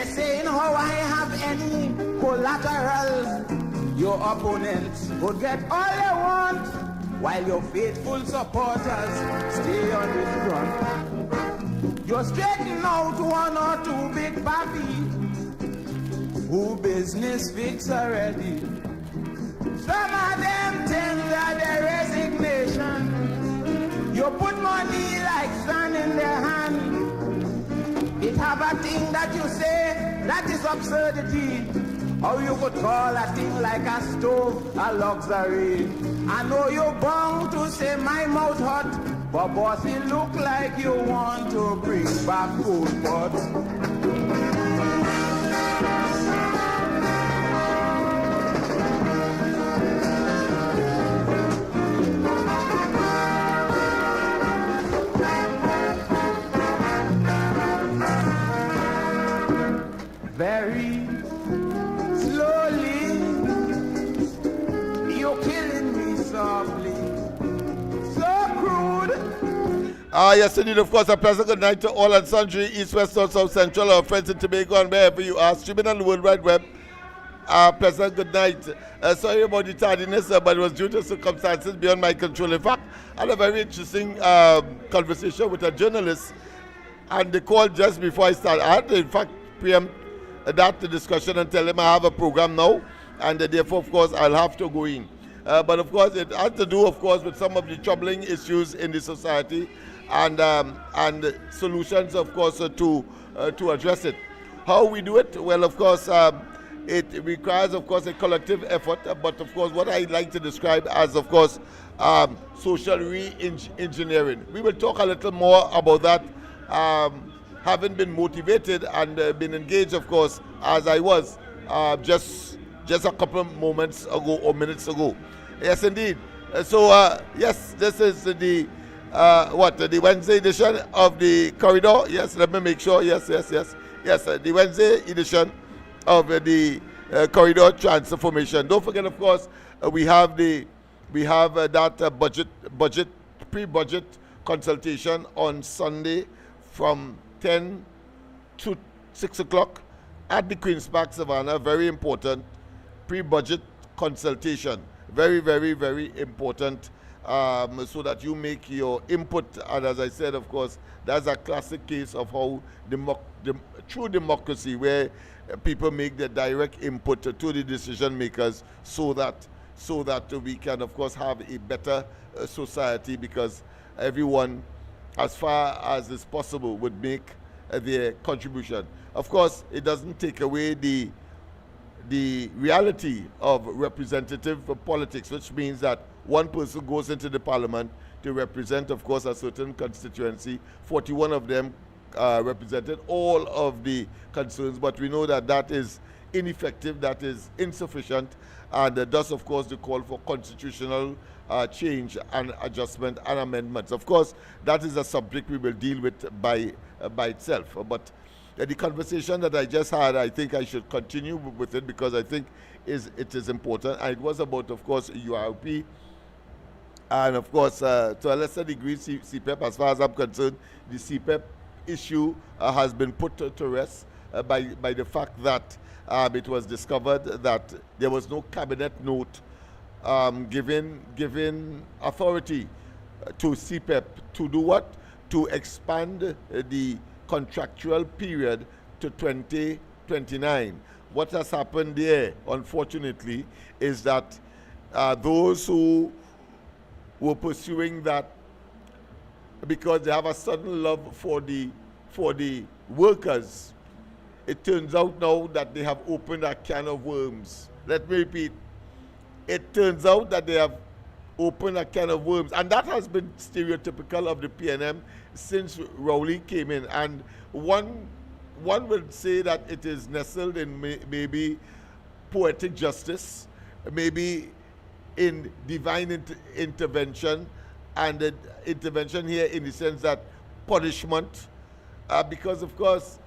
saying how I have any collateral. Your opponents would get all they want, while your faithful supporters stay on this front. You're straightening out one or two big papi who business fix already. Some of them tender their resignation. You put money like sand in their hand. It have a thing that you say that is absurdity. Or you could call a thing like a stove a luxury. I know you're bound to say my mouth hot, but boss, it look like you want to bring back food pots. Very slowly, you're killing me softly. So crude. Yes, indeed, of course, a pleasant good night to all and sundry, East, West, North, South, Central, our friends in Tobago and wherever you are, streaming on the World Wide Web. Pleasant good night. Sorry about the tardiness, but it was due to circumstances beyond my control. In fact, I had a very interesting conversation with a journalist, and they called just before I started. I had to, in fact, preempt that discussion and tell them I have a program now, and therefore, of course, I'll have to go in. But of course, it has to do, of course, with some of the troubling issues in the society and solutions, of course, to address it. How we do it? Well, of course, it requires, of course, a collective effort. But of course, what I like to describe as, of course, social re-engineering. We will talk a little more about that. Having been motivated and been engaged, of course, as I was just a couple of moments ago or minutes ago. Yes, indeed. Yes, this is the Wednesday edition of the Corridor. Yes, let me make sure. Yes, the Wednesday edition of the Corridor Transformation. Don't forget, of course, we have that pre-budget consultation on Sunday from 10 to 6 o'clock at the Queen's Park, Savannah. Very important pre-budget consultation. Very, very, very important, so that you make your input. And as I said, of course, that's a classic case of how true democracy, where people make their direct input to the decision makers, so that we can, of course, have a better society, because everyone, as far as is possible, would make their contribution. Of course, it doesn't take away the reality of representative politics, which means that one person goes into the parliament to represent, of course, a certain constituency. 41 of them represented all of the concerns, but we know that that is ineffective, that is insufficient, and thus, of course, the call for constitutional change and adjustment and amendments. Of course, that is a subject we will deal with by itself. But the conversation that I just had, I think I should continue with it, because I think it is important. And it was about, of course, URP, and of course, to a lesser degree, CPEP. As far as I'm concerned, the CPEP issue has been put to rest by the fact that it was discovered that there was no cabinet note giving authority to CPEP to do what? To expand the contractual period to 2029. What has happened there, unfortunately, is that those who were pursuing that because they have a sudden love for the workers, it turns out now that they have opened a can of worms. Let me repeat. It turns out that they have opened a can of worms, and that has been stereotypical of the PNM since Rowley came in. And one would say that it is nestled in maybe poetic justice, maybe in divine intervention, and the intervention here in the sense that punishment, because of course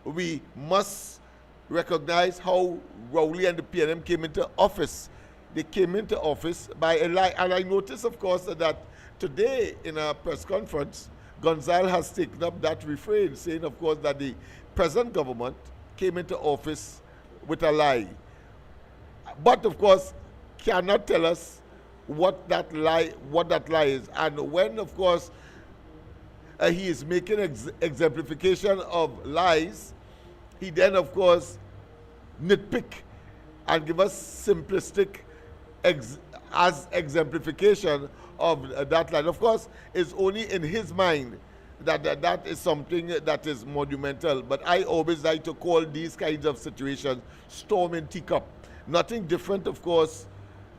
we must recognize how Rowley and the PNM came into office. They came into office by a lie. And I noticed, of course, that today in a press conference, Gonzal has taken up that refrain, saying, of course, that the present government came into office with a lie. But of course, cannot tell us what that lie is. And when, of course, he is making exemplification of lies, he then, of course, nitpick and give us simplistic as exemplification of that lie. Of course, it's only in his mind that is something that is monumental. But I always like to call these kinds of situations storm in teacup. Nothing different, of course,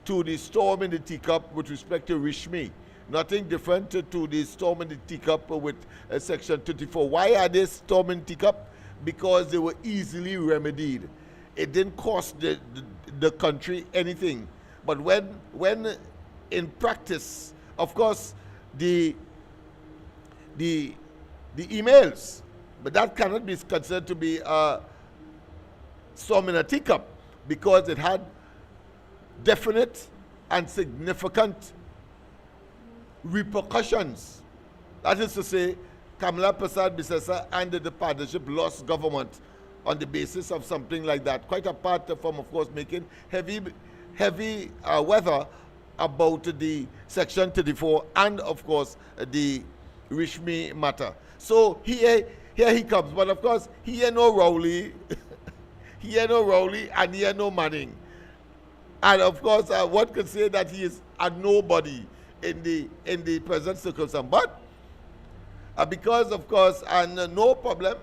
to the storm in the teacup with respect to Rishmi. Nothing different to the storm in the teacup with Section 34. Why are they storm in teacup? Because they were easily remedied. It didn't cost the country anything. But when in practice, of course, the emails, but that cannot be considered to be a storm in a teacup because it had definite and significant repercussions. That is to say, Kamala Prasad Bisesa and the partnership lost government on the basis of something like that. Quite apart from, of course, making heavy weather about the Section 34 and, of course, the Rishmi matter. So here he comes. But, of course, here no Rowley, here no Rowley, and here no Manning. And, of course, one could say that he is a nobody in the present circumstance. But because, of course, and no problem,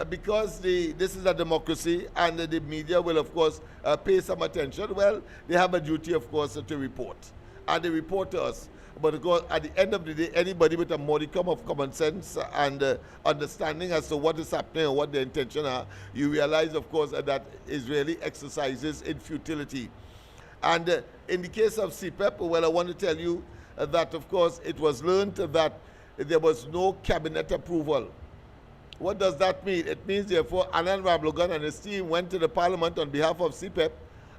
because this is a democracy and the media will, of course, pay some attention, well, they have a duty, of course, to report. And they report to us. But of course, at the end of the day, anybody with a modicum of common sense and understanding as to what is happening and what the intention are, you realize, of course, that Israeli exercises in futility. And in the case of CPEP, well, I want to tell you that, of course, it was learned that there was no cabinet approval. What does that mean? It means, therefore, Anand Rablogan and his team went to the parliament on behalf of CPEP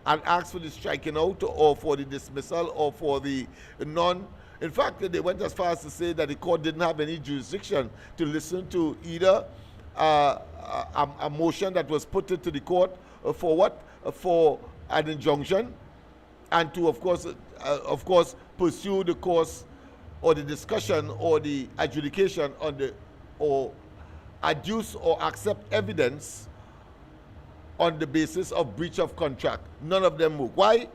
and asked for the striking out or for the dismissal or for the non. In fact, they went as far as to say that the court didn't have any jurisdiction to listen to either a motion that was put into the court for what? For an injunction, and to, of course, pursue the course or the discussion or the adjudication on the, or adduce or accept evidence on the basis of breach of contract. None of them moved. Why?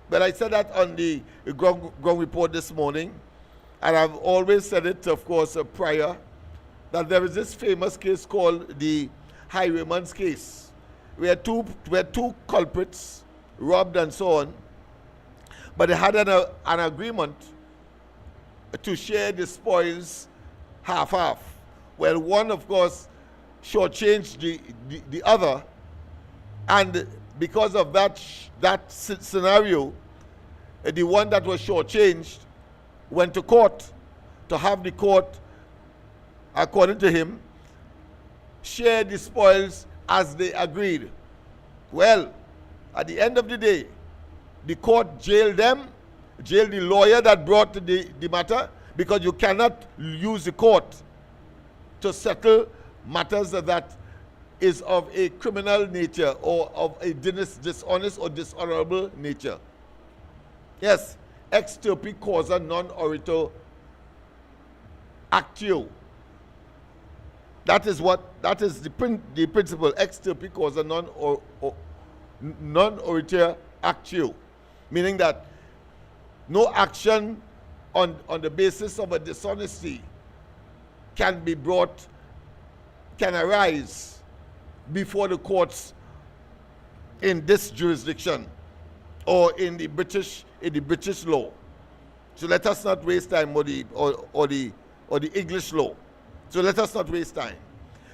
But I said that on the ground report this morning, and I've always said it, of course, prior, that there is this famous case called the Highwayman's case, where two culprits robbed and so on, but they had an agreement to share the spoils half-half. Well, one, of course, shortchanged the other, and because of that scenario, the one that was shortchanged went to court to have the court, according to him, share the spoils as they agreed. Well, at the end of the day, the court jailed them, jailed the lawyer that brought the matter, because you cannot use the court to settle matters that is of a criminal nature or of a dishonest or dishonorable nature. Yes, ex turpi causa non oritur actio. That is the principle, ex turpi causa non oritur actio, meaning that no action on the basis of a dishonesty can arise before the courts in this jurisdiction or in the British law. So let us not waste time, or the English law. So let us not waste time.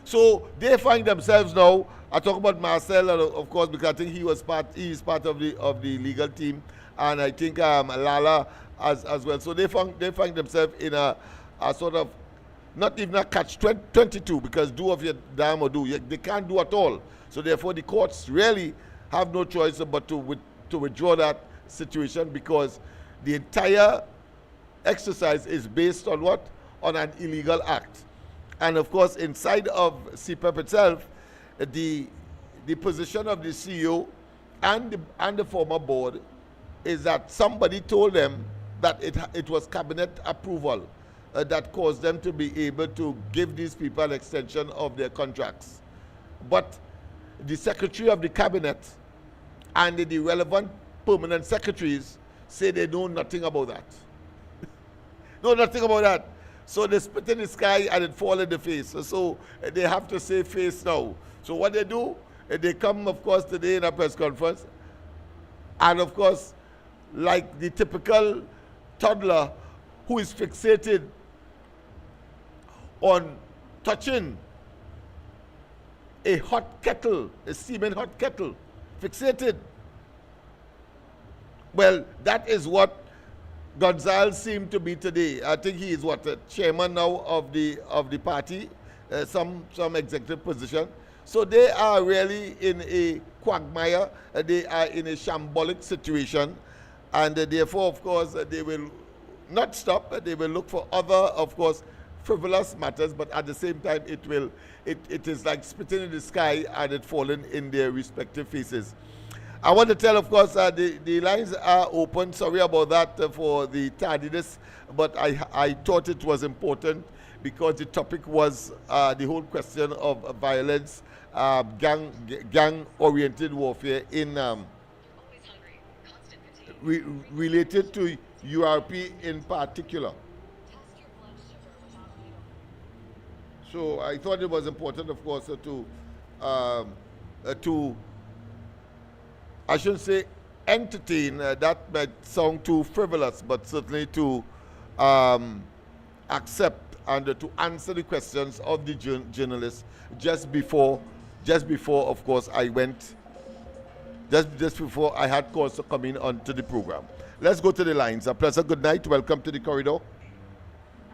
So they find themselves now. I talk about Marcel, of course, because I think he is part of the legal team, and I think Lala as well. So they find themselves in a sort of, not even a catch-22, because do of your damn or do. They can't do at all. So therefore, the courts really have no choice but to withdraw that situation, because the entire exercise is based on what? On an illegal act. And of course, inside of CPEP itself, the the position of the CEO and the former board is that somebody told them that it was cabinet approval that caused them to be able to give these people an extension of their contracts. But the secretary of the cabinet and the relevant permanent secretaries say they know nothing about that. Know nothing about that. So they spit in the sky and it fall in the face. So they have to save face now. So what they do, they come, of course, today in a press conference, and of course, like the typical toddler who is fixated on touching a hot kettle, a steaming hot kettle, fixated. Well, that is what Gonzalez seemed to be today. I think he is what, chairman now of the party, some executive position. So they are really in a quagmire. They are in a shambolic situation, and therefore, of course, they will not stop. They will look for other, of course, frivolous matters. But at the same time, it is like spitting in the sky and it falling in their respective faces. I want to tell, of course, the lines are open. Sorry about that for the tardiness, but I thought it was important because the topic was the whole question of violence, gang-oriented warfare in related to URP in particular. So I thought it was important, of course, to I shouldn't say entertain, that might sound too frivolous, but certainly to accept and to answer the questions of the journalists just before, of course, I went, just before I had cause to come in onto the program. Let's go to the lines. A pleasant good night. Welcome to the corridor.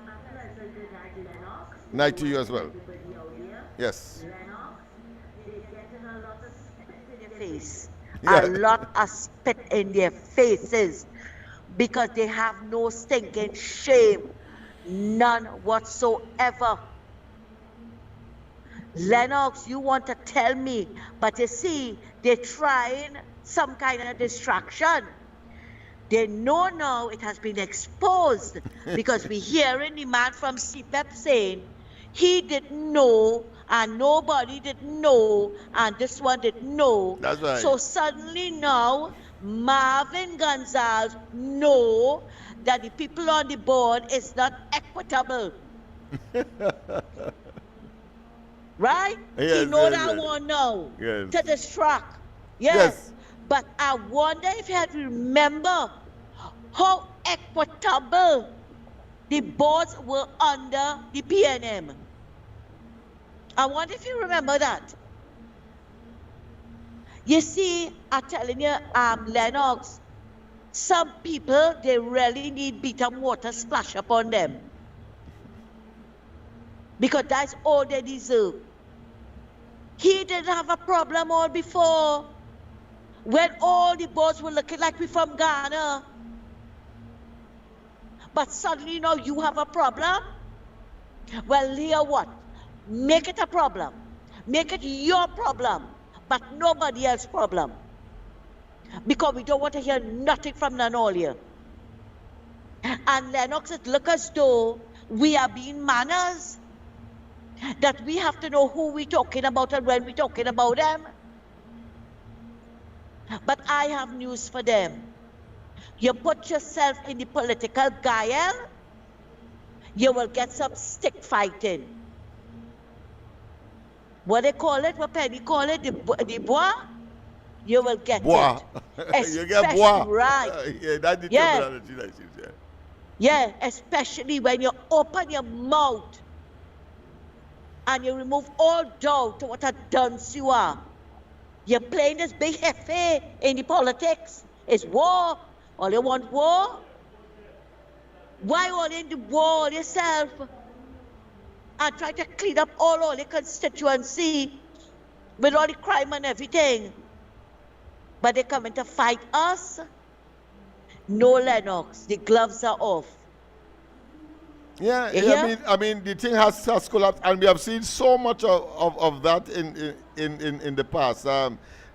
Pleasant good night, Lennox. Night to you as well. Everybody out here. Yes. Lennox, they're getting a lot of spit in their face. Yeah. A lot of spit in their faces because they have no stinking shame. None whatsoever. Lennox, you want to tell me, but you see, they're trying some kind of distraction. They know now it has been exposed because we're hearing the man from CPEP saying he didn't know and nobody didn't know and this one didn't know. That's right. So suddenly now Marvin Gonzalez know that the people on the board is not equitable. Right? Yes, he know yes, that yes. one now. Yes. To distract. Yes. Yes. But I wonder if you had remember how equitable the boards were under the PNM. I wonder if you remember that. You see, I'm telling you, Lennox, some people, they really need bitter water splash upon them. Because that's all they deserve. He didn't have a problem all before. When all the boards were looking like we're from Ghana. But suddenly now you have a problem? Well, here what? Make it a problem. Make it your problem, but nobody else's problem. Because we don't want to hear nothing from none all here. And Lennox, it looks as though we are being manners. That we have to know who we're talking about and when we're talking about them. But I have news for them. You put yourself in the political guile, you will get some stick fighting. What they call it, what Penny call it, the bois, you will get Bois. it. You get bois. Right. Yeah, that's the Yeah. terminology that she said. Yeah, especially when you open your mouth and you remove all doubt to what a dunce you are. You're playing this big jefe in the politics. It's war. All you want war? Why all in the war yourself? And try to clean up all the constituency with all the crime and everything. But they're coming to fight us? No, Lennox. The gloves are off. Yeah, You hear? I mean, the thing has collapsed, and we have seen so much of that in the past.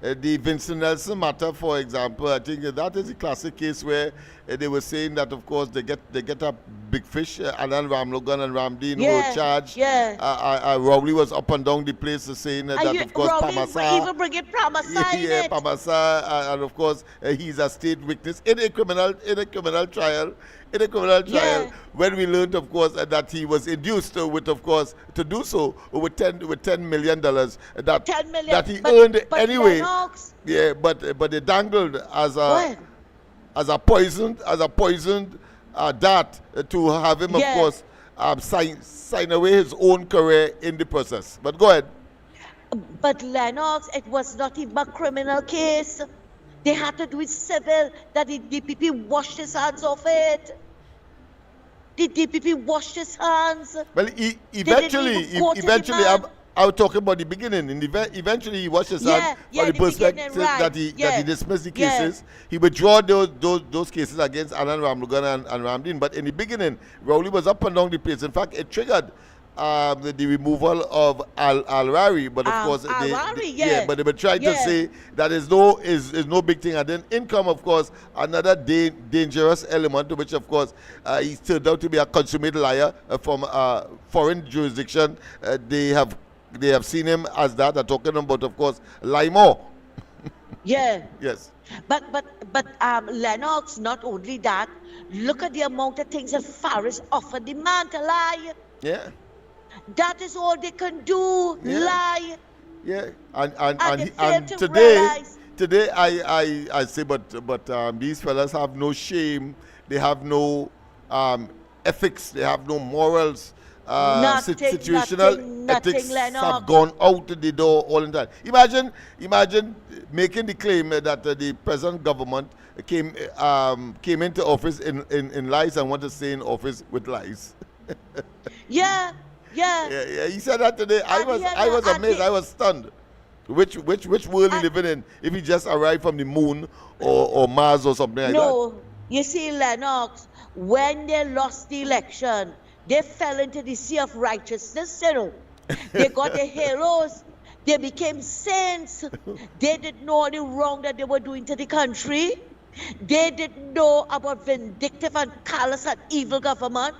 The Vincent Nelson matter, for example, I think that is a classic case where they were saying that, of course, they get a big fish, and then Logan and Ramdeen were charged. Yeah. Rowley was up and down the place saying that, of course, Pamasa. Even bring it Pamasa in it. Pamasa, and of course, he's a state witness in a criminal trial. When we learned, of course, that he was induced with, of course, to do so with $10 million that 10 million that he earned anyway. Lennox, But they dangled as a poisoned dart to have him, of course, sign away his own career in the process. But go ahead. But Lennox, it was not even a criminal case. They had to do it civil. That the DPP washed his hands off it. The DPP washed his hands. Well, eventually, I was talking about the beginning. Eventually, he washed his hands for the perspective that he dismissed the cases. He withdrew those cases against Alan Ramlugan and Ramdeen. But in the beginning, Rowley was up and down the place. In fact, it triggered the removal of Al-Rari, but of course, but they were trying to say that is no big thing. And then in come, of course, another dangerous element, which of course he turned out to be a consummate liar from foreign jurisdiction. They have seen him as that. They're talking about, of course, lie more. Yeah. Yes. But Lennox, not only that, look at the amount of things that Faris offered the man to lie. Yeah. That is all they can do, lie. Yeah, and today I say, but these fellas have no shame. They have no ethics. They have no morals. Situational ethics have gone out the door all the time. Imagine making the claim that the present government came into office in lies and want to stay in office with lies. Yeah. He said that today. I was amazed. I was stunned. Which world he living in? If he just arrived from the moon or Mars or something like that. No, you see, Lennox, when they lost the election, they fell into the sea of righteousness. They got the heroes. They became saints. They didn't know the wrong that they were doing to the country. They didn't know about vindictive and callous and evil government.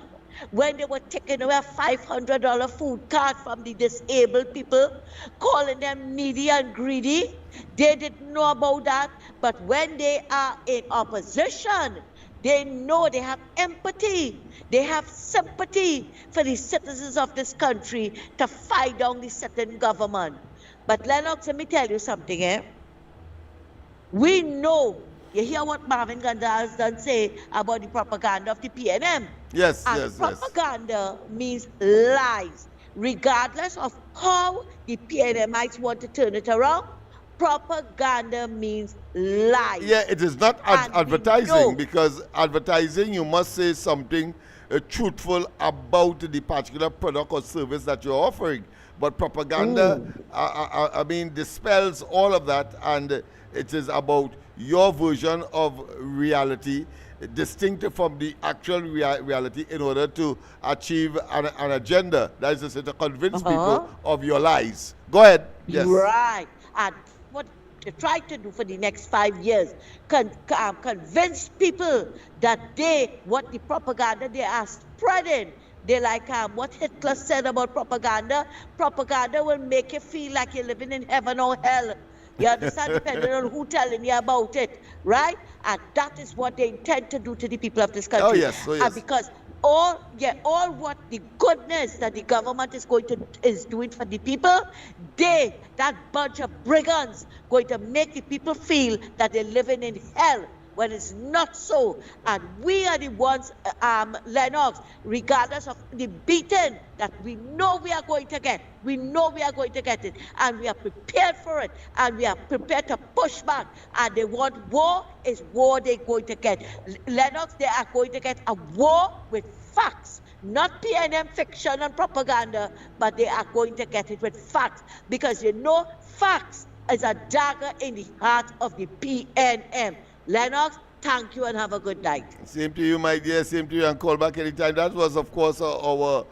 When they were taking away a $500 food card from the disabled people, calling them needy and greedy, they didn't know about that. But when they are in opposition, they know, they have empathy, they have sympathy for the citizens of this country to fight down the sitting government. But Lennox, let me tell you something, We know. You hear what Marvin Gandal's done say about the propaganda of the PNM. Yes. Propaganda means lies. Regardless of how the PNMites want to turn it around, propaganda means lies. Yeah, it is not advertising, because advertising, you must say something truthful about the particular product or service that you're offering. But propaganda, dispels all of that, and it is about your version of reality, distinct from the actual reality, in order to achieve an agenda. That is to say, to convince people of your lies. Go ahead. Yes. Right. And what they try to do for the next 5 years, convince people that what the propaganda they are spreading, they like what Hitler said about propaganda. Propaganda will make you feel like you're living in heaven or hell. You understand? Depending on who telling you about it, right? And that is what they intend to do to the people of this country. Oh yes. And because all what the goodness that the government is doing for the people, that bunch of brigands, going to make the people feel that they're living in hell, when it's not so. And we are the ones, Lennox, regardless of the beating that we know we are going to get. We know we are going to get it. And we are prepared for it. And we are prepared to push back. And they want war, is war they're going to get. Lennox, they are going to get a war with facts. Not PNM fiction and propaganda, but they are going to get it with facts. Because facts is a dagger in the heart of the PNM. Lennox, thank you and have a good night. Same to you, my dear. Same to you, and call back anytime. That was, of course, our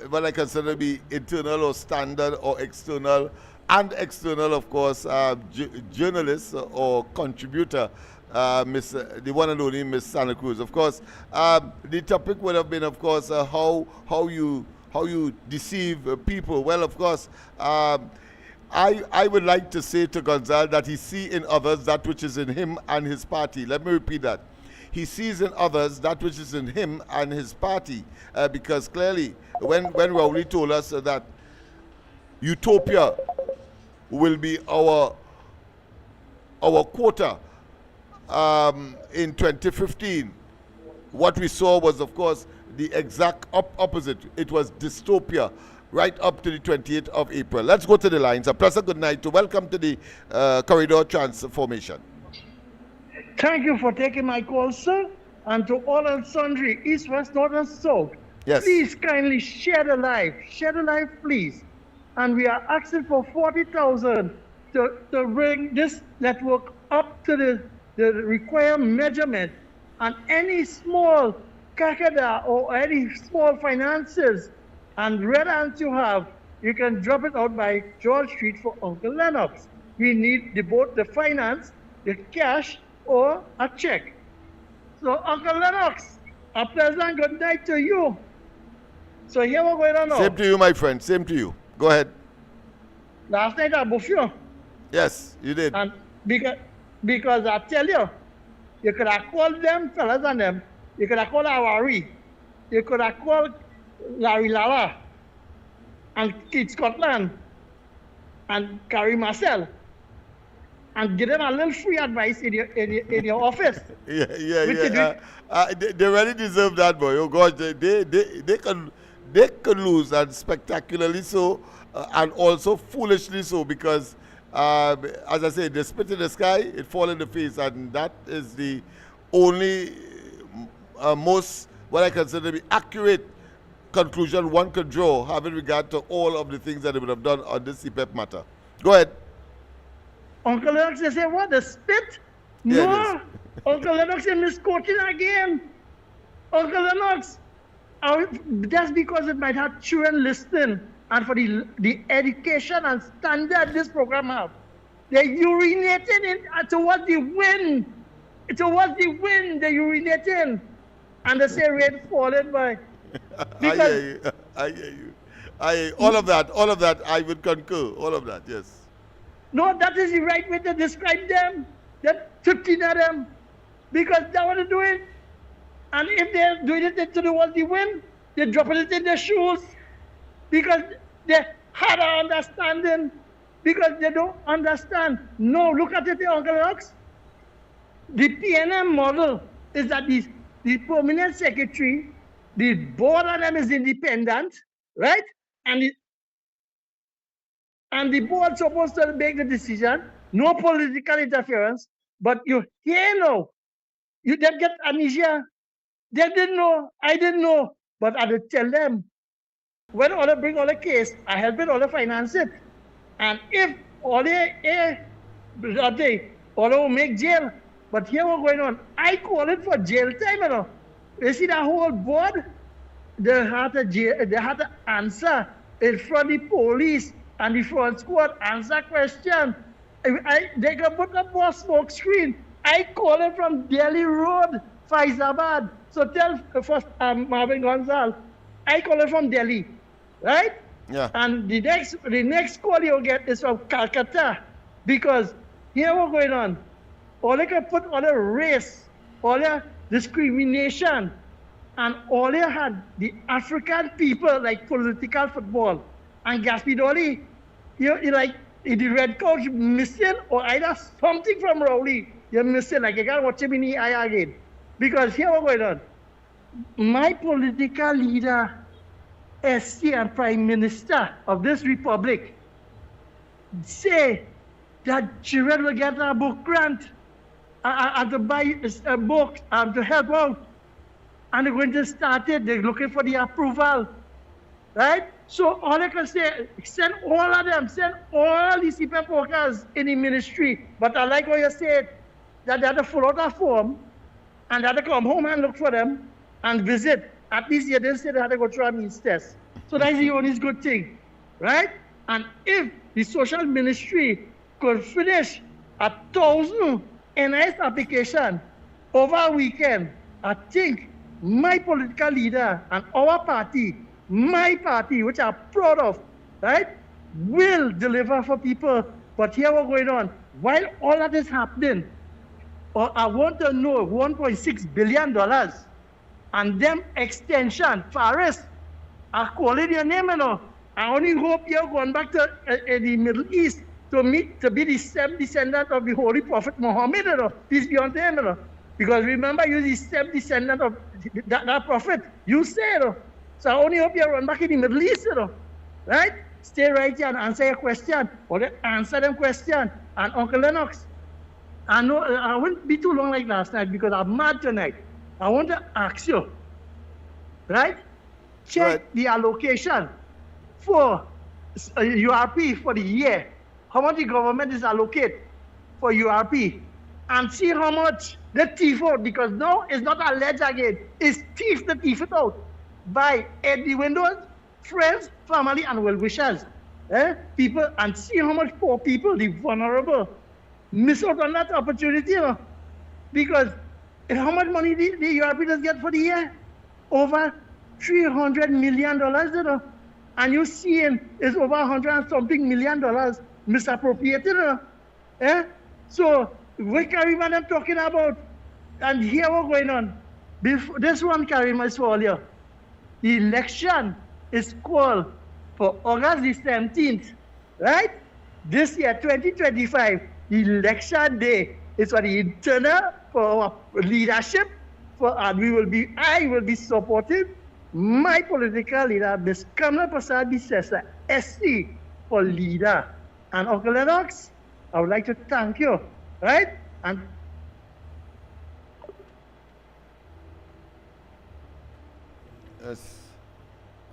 what I consider to be internal or standard or external and external, of course, journalist or contributor, the one and only Miss Santa Cruz. Of course, the topic would have been, of course, how you deceive people. Well, of course, I would like to say to Gonzal that he see in others that which is in him and his party. Let me repeat that. He sees in others that which is in him and his party, because clearly, when Rowley told us that utopia will be our quota in 2015, what we saw was, of course, the exact opposite. It was dystopia right up to the 28th of April. Let's go to the lines. A pleasant good night to welcome to the corridor transformation. Thank you for taking my call, sir. And to all and sundry, east, west, north, and south. Yes. Please kindly share the live. Share the live, please. And we are asking for 40,000 to bring this network up to the required measurement. And any small kakada or any small finances and red ants you have, you can drop it out by George Street for Uncle Lennox. We need both the finance, the cash, or a check. So, Uncle Lennox, a pleasant good night to you. So here we're going on now. Same to you, my friend. Same to you. Go ahead. Last night I buffed you. Yes, you did. And because I tell you, you could have called them fellas and them. You could have called Awari. You could have called Larry Lala and Keith Scotland and Carrie Marcel, and give them a little free advice in your office. Yeah. They really deserve that, boy. Oh gosh, they can lose, and spectacularly so, and also foolishly so, because as I say, they spit in the sky, it fall in the face, and that is the only most what I consider to be accurate conclusion one could draw, having regard to all of the things that they would have done on this CPEP matter. Go ahead. Uncle Lennox, they say, what, the spit? Yeah, No. Uncle Lennox is misquoting again. Uncle Lennox, that's because it might have children listening, and for the education and standard this program have. They're urinating towards the wind. Towards the wind, they're urinating. And they say rain falling by. I hear you. All of that, I would concur. All of that, yes. No, that is the right way to describe them. That 15 of them. Because that's what they're doing. And if they're doing it to the world they win, they're dropping it in their shoes. Because they had an understanding. Because they don't understand. No, look at it, Uncle Lennox. The PNM model is that the permanent secretary, the board of them is independent, right? And the board's supposed to make the decision, no political interference. But you hear now, you didn't get amnesia. They didn't know, I didn't know. But I did tell them, when all they bring all the case, I help it all to finance it. And if all they will make jail. But here what's going on, I call it for jail time, you know. You see that whole board? They had to answer in front of the police and the front squad, answer question. They can put up a smoke screen. I call it from Delhi Road, Faizabad. So tell first Marvin Gonzal, I call it from Delhi, right? Yeah. And the next call you'll get is from Calcutta, because here what's going on. All they can put all the race, all the discrimination, and all they had the African people like political football. And Gaspidoli, you're like in the red couch missing, or either something from Rowley, you're missing, like you can't watch him in the eye again. Because here what's going on. My political leader, SC and Prime Minister of this republic, say that children will get a book grant and to buy a book to help out. And they're going to start it. They're looking for the approval, right? So all I can say, send all of them, send all the CPEP workers in the ministry. But I like what you said, that they have to fill out a form and they have to come home and look for them and visit. At least you didn't say they had to go through a means test. So that's the only good thing, right? And if the social ministry could finish 1,000 NIS application over a weekend, I think my political leader and our party, my party, which I'm proud of, right, will deliver for people. But here we're going on. While all that is happening, I want to know $1.6 billion and them extension, Faris, I call it your name, you know. I only hope you're going back to the Middle East to be the seventh descendant of the Holy Prophet Muhammad, you know. Peace be unto him, you know. Because remember, you're the seventh descendant of that prophet. You say, you know. So I only hope you run back in the Middle East, you know. Right? Stay right here and answer your question. Or answer them question. And Uncle Lennox, I know I won't be too long like last night because I'm mad tonight. I want to ask you, right? Check the allocation for URP for the year. How much the government is allocate for URP, and see how much the thief out, because now it's not alleged again, it's thief the thief it out by the windows, friends, family, and well-wishers. People, and see how much poor people, the vulnerable, miss out on that opportunity, you know? Because how much money the URP does get for the year? Over $300 million, you know? And you seeing it's over $100 and something million misappropriated, you know? So what Karim and I'm talking about, and here we're going on. This one, Karim, is for all you. The election is called for August the 17th, right? This year, 2025, the election day is for the internal, for our leadership, and I will be supporting my political leader, Ms. Kamala Prasad Bisesa, SC, for leader. And Uncle Lennox, I would like to thank you, right? And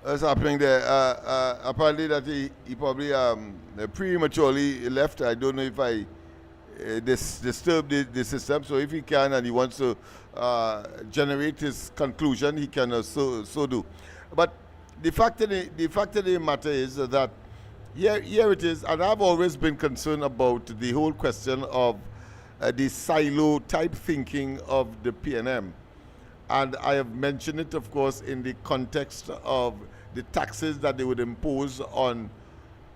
what's happening there? Apparently that he probably prematurely left. I don't know if I disturb the system. So if he can and he wants to generate his conclusion, he can so do. But the fact of the matter is that here it is, and I've always been concerned about the whole question of the silo type thinking of the PNM. And I have mentioned it, of course, in the context of the taxes that they would impose on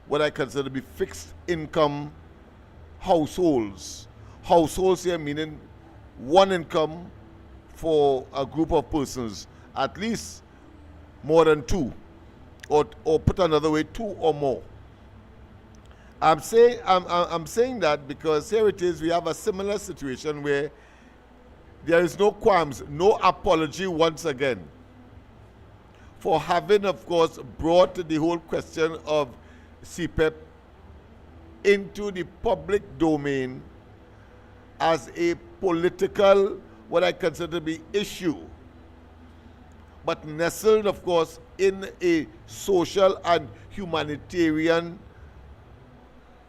what I consider to be fixed income households. Households here meaning one income for a group of persons, at least more than two, or put another way, two or more. I'm saying that because here it is, we have a similar situation where there is no qualms, no apology once again for having, of course, brought the whole question of CPEP into the public domain as a political, what I consider to be issue, but nestled, of course, in a social and humanitarian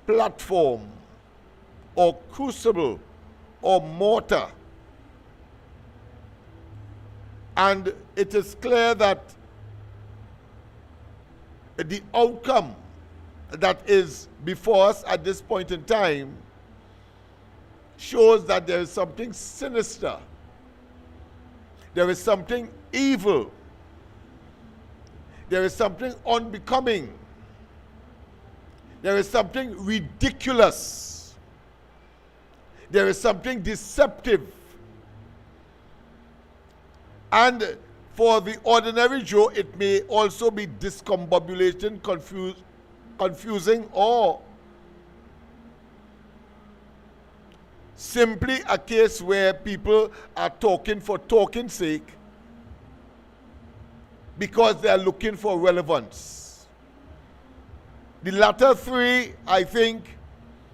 platform or crucible or mortar. And it is clear that the outcome that is before us at this point in time shows that there is something sinister. There is something evil. There is something unbecoming. There is something ridiculous. There is something deceptive. And for the ordinary Joe, it may also be discombobulating, confusing, or simply a case where people are talking for talking's sake because they are looking for relevance. The latter three, I think,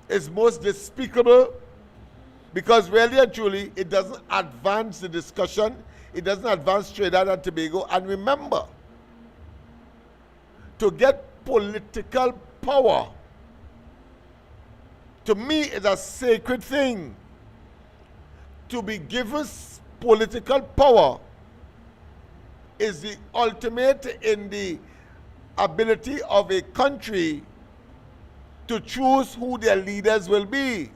is most despicable because really and truly it doesn't advance the discussion. It doesn't advance Trinidad and Tobago. And remember, to get political power, to me, is a sacred thing. To be given political power is the ultimate in the ability of a country to choose who their leaders will be,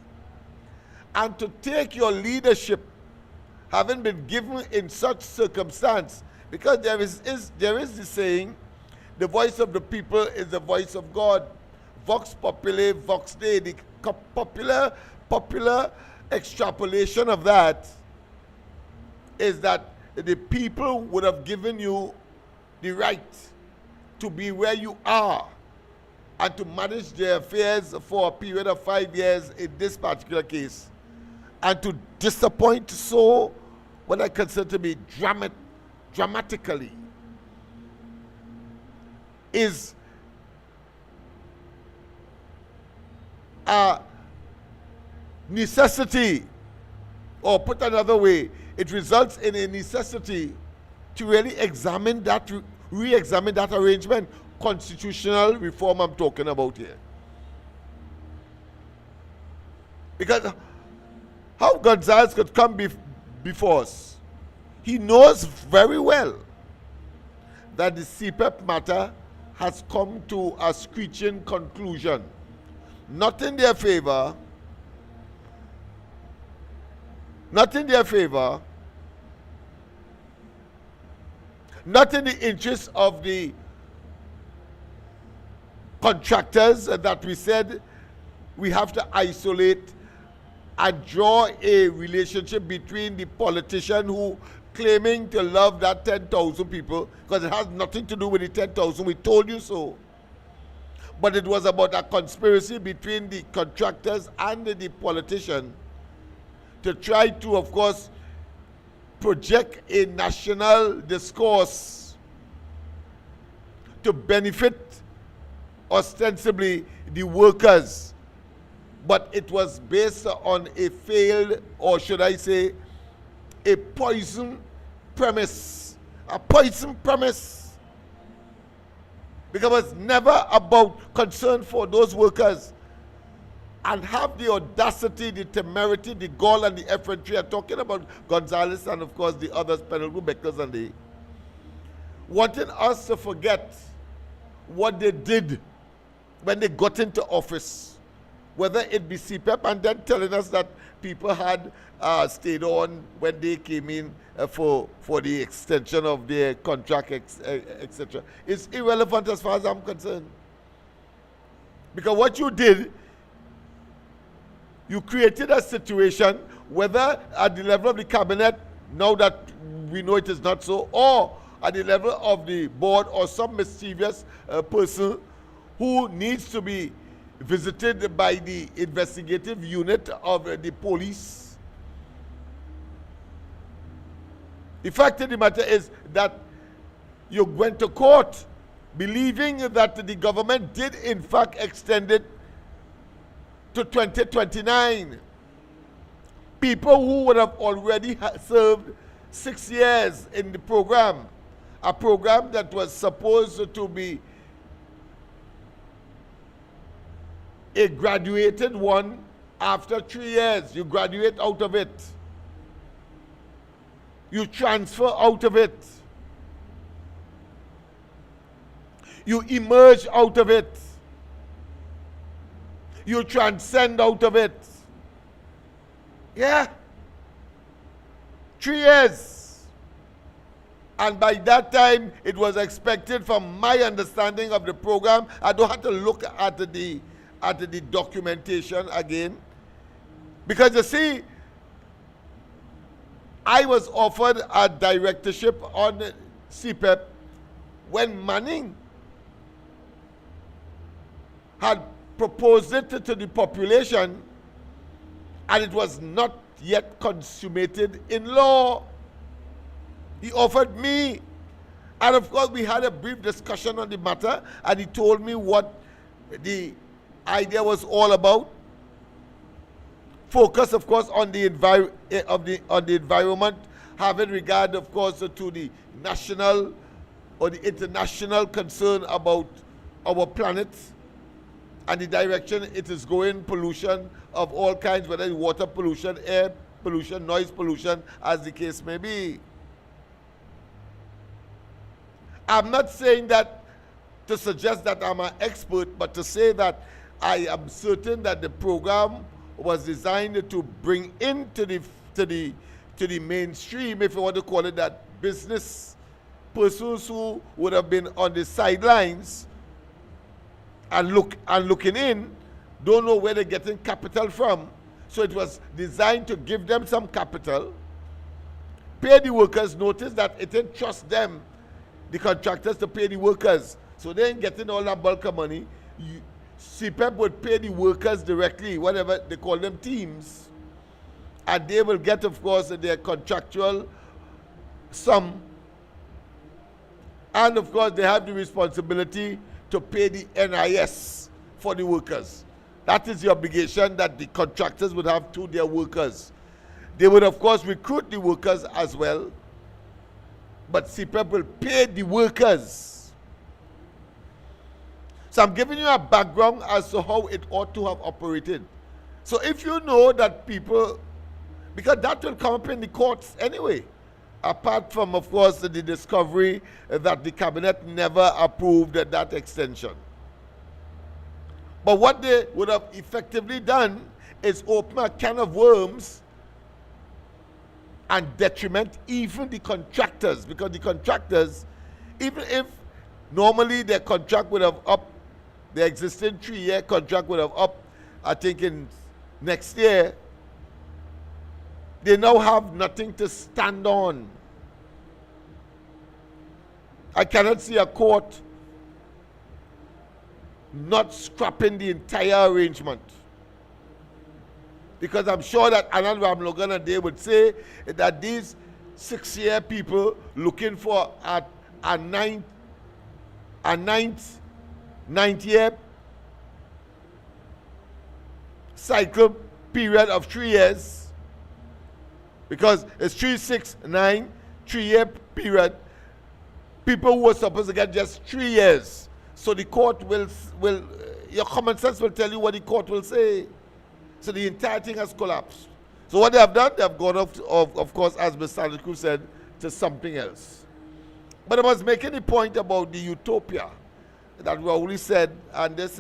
and to take your leadership, having been given in such circumstance, because there is the saying, the voice of the people is the voice of God. Vox populi, vox Dei. The popular extrapolation of that is that the people would have given you the right to be where you are and to manage their affairs for a period of 5 years in this particular case, and to disappoint so what I consider to be dramatically is a necessity, or put another way, it results in a necessity to really examine that, re-examine that arrangement. Constitutional reform I'm talking about here. Because how Gonzalez could come before us? He knows very well that the CPEP matter has come to a screeching conclusion. Not in their favor, not in their favor, not in the interest of the contractors that we said we have to isolate and draw a relationship between the politician who claiming to love that 10,000 people, because it has nothing to do with the 10,000, we told you so. But it was about a conspiracy between the contractors and the politician to try to, of course, project a national discourse to benefit ostensibly the workers, but it was based on a failed, or should I say, a poison premise. A poison premise. Because it was never about concern for those workers. And have the audacity, the temerity, the gall, and the effrontery. I'm talking about Gonzalez and, of course, the others, Penalgu, Beckers, and they, wanting us to forget what they did when they got into office, whether it be CPEP, and then telling us that people had stayed on when they came in for the extension of their contract, etc. It's irrelevant as far as I'm concerned. Because what you did, you created a situation, whether at the level of the cabinet, now that we know it is not so, or at the level of the board, or some mischievous person who needs to be visited by the investigative unit of the police. The fact of the matter is that you went to court believing that the government did in fact extend it to 2029. People who would have already served 6 years in the program, a program that was supposed to be a graduated one after 3 years. You graduate out of it. You transfer out of it. You emerge out of it. You transcend out of it. Yeah. 3 years. And by that time, it was expected, from my understanding of the program, I don't have to look at the documentation again. Because you see, I was offered a directorship on CPEP when Manning had proposed it to the population, and it was not yet consummated in law. He offered me, and of course we had a brief discussion on the matter, and he told me what the idea was all about. Focus, of course, on the environment, having regard, of course, to the national or the international concern about our planet and the direction it is going, pollution of all kinds, whether it's water pollution, air pollution, noise pollution, as the case may be. I'm not saying that to suggest that I'm an expert, but to say that I am certain that the program was designed to bring into the mainstream, if you want to call it that, business persons who would have been on the sidelines and looking in, don't know where they're getting capital from. So it was designed to give them some capital, pay the workers. Notice that it didn't trust them, the contractors, to pay the workers. So they ain't getting all that bulk of money. CPEP would pay the workers directly, whatever they call them, teams. And they will get, of course, their contractual sum. And, of course, they have the responsibility to pay the NIS for the workers. That is the obligation that the contractors would have to their workers. They would, of course, recruit the workers as well. But CPEP will pay the workers. So I'm giving you a background as to how it ought to have operated. So if you know that people, because that will come up in the courts anyway, apart from, of course, the discovery that the cabinet never approved that extension. But what they would have effectively done is open a can of worms and detriment even the contractors, because the contractors, even if normally their contract would have up, the existing 3-year contract would have up, I think in next year, they now have nothing to stand on. I cannot see a court not scrapping the entire arrangement. Because I'm sure that Anand Ramlogan, they would say that these 6-year people looking for a ninth year cycle period of 3 years, because it's 3, 6, 9, 3-year period. People who are supposed to get just 3 years. So the court will your common sense will tell you what the court will say. So the entire thing has collapsed. So what they have done, they have gone off, of course, as Mr. Saliku said, to something else. But I was making the point about the utopia that Raouli said, and this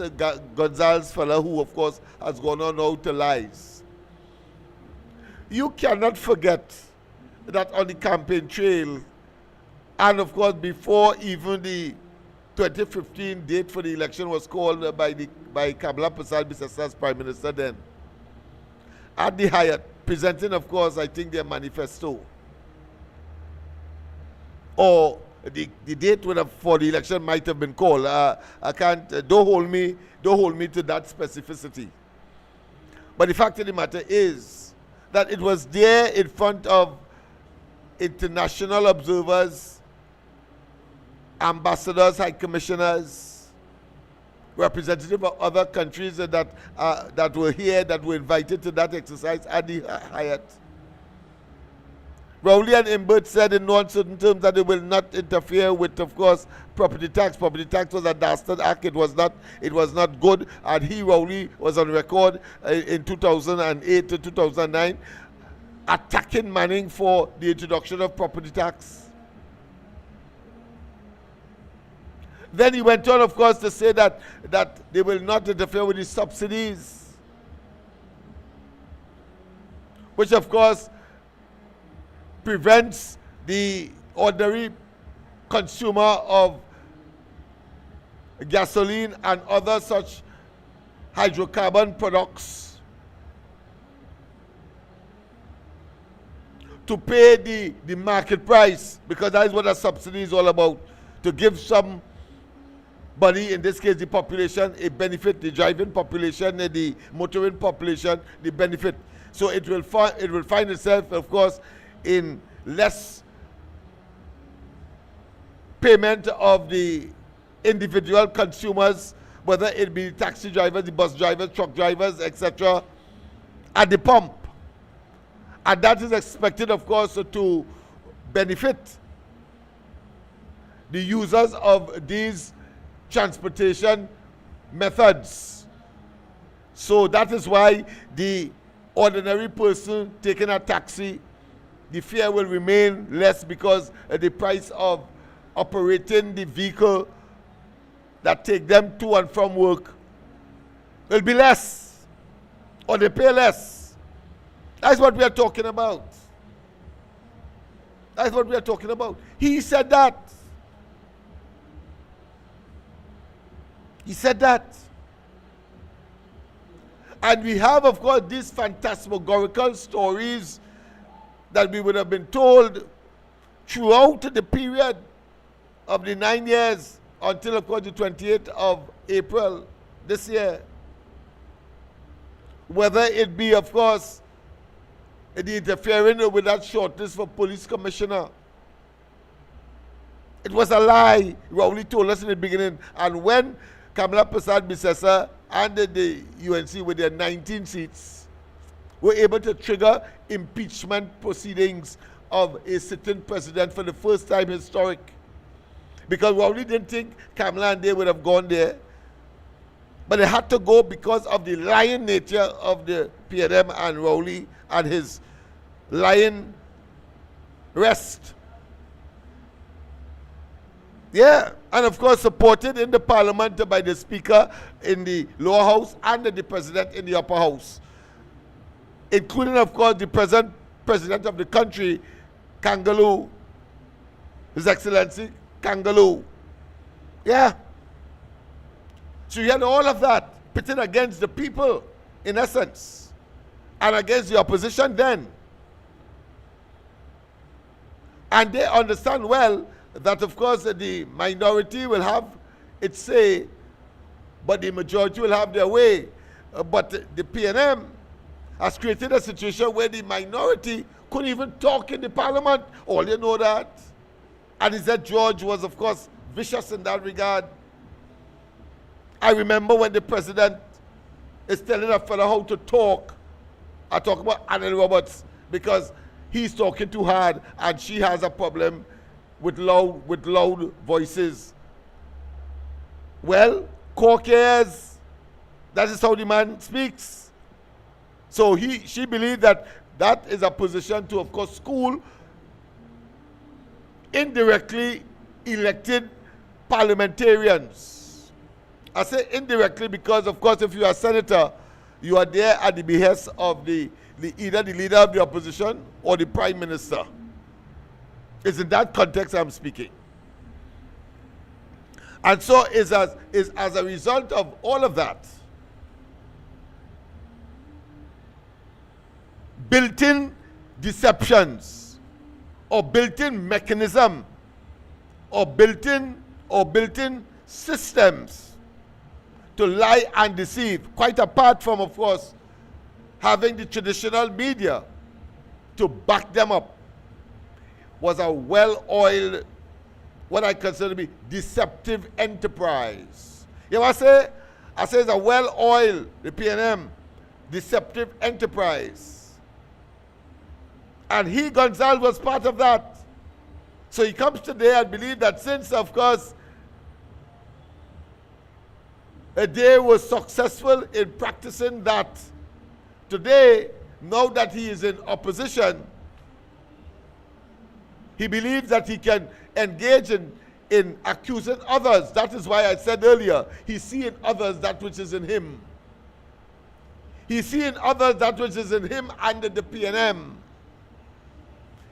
Gonzalez fellow who, of course, has gone on now to lies. You cannot forget that on the campaign trail, and of course before even the 2015 date for the election was called by Kamala Prasad, Mr. Prime Minister then, at the Hyatt, presenting, of course, I think their manifesto. Or the date for the election might have been called. I can't, don't hold me to that specificity. But the fact of the matter is that it was there in front of international observers, ambassadors, high commissioners, representatives of other countries that were here, that were invited to that exercise at the Hyatt. Rowley and Imbert said in no uncertain terms that they will not interfere with, of course, property tax. Property tax was a dastard act. It was not good. And he, Rowley, was on record in 2008 to 2009 attacking Manning for the introduction of property tax. Then he went on, of course, to say that they will not interfere with the subsidies, which, of course, prevents the ordinary consumer of gasoline and other such hydrocarbon products to pay the market price, because that is what a subsidy is all about, to give some body, in this case the population, a benefit, the driving population, the motoring population, the benefit. So it will find itself, of course, in less payment of the individual consumers, whether it be taxi drivers, the bus drivers, truck drivers, etc., at the pump. And that is expected, of course, to benefit the users of these transportation methods. So that is why the ordinary person taking a taxi, the fare will remain less, because the price of operating the vehicle that take them to and from work will be less, or they pay less. That's what we are talking about. That's what we are talking about. He said that. He said that. And we have, of course, these phantasmagorical stories that we would have been told throughout the period of the 9 years until, of course, the 28th of April this year. Whether it be, of course, the interfering with that shortlist for police commissioner. It was a lie. Rowley told us in the beginning. And when Kamala Prasad Bisesa and the UNC with their 19 seats were able to trigger impeachment proceedings of a sitting president for the first time historic. Because Rowley didn't think Kamala and they would have gone there. But they had to go because of the lying nature of the PNM and Rowley and his lying rest. Yeah, and of course supported in the parliament by the speaker in the lower house and the president in the upper house. Including, of course, the present president of the country, Kangaloo, His Excellency Kangaloo. Yeah. So you had all of that pitted against the people, in essence, and against the opposition then. And they understand well that, of course, the minority will have its say, but the majority will have their way. But the PNM has created a situation where the minority couldn't even talk in the parliament. All you know that. And he said George was, of course, vicious in that regard. I remember when the president is telling a fellow how to talk. I talk about Annie Roberts because he's talking too hard and she has a problem with loud voices. Well, cork ears, that is how the man speaks. So she believed that that is a position to, of course, school indirectly elected parliamentarians. I say indirectly because, of course, if you are a senator, you are there at the behest of either the leader of the opposition or the prime minister. It's in that context I'm speaking. And so is as a result of all of that, built-in deceptions or built-in mechanism or built-in systems to lie and deceive, quite apart from, of course, having the traditional media to back them up, was a well-oiled, what I consider to be deceptive enterprise. You know what I say? I say it's a well-oiled, the PNM, deceptive enterprise. And Gonzalez was part of that. So he comes today and believes that since, of course, they was successful in practicing that, today, now that he is in opposition, he believes that he can engage in accusing others. That is why I said earlier, he's seeing others that which is in him. He's seeing others that which is in him under the PNM.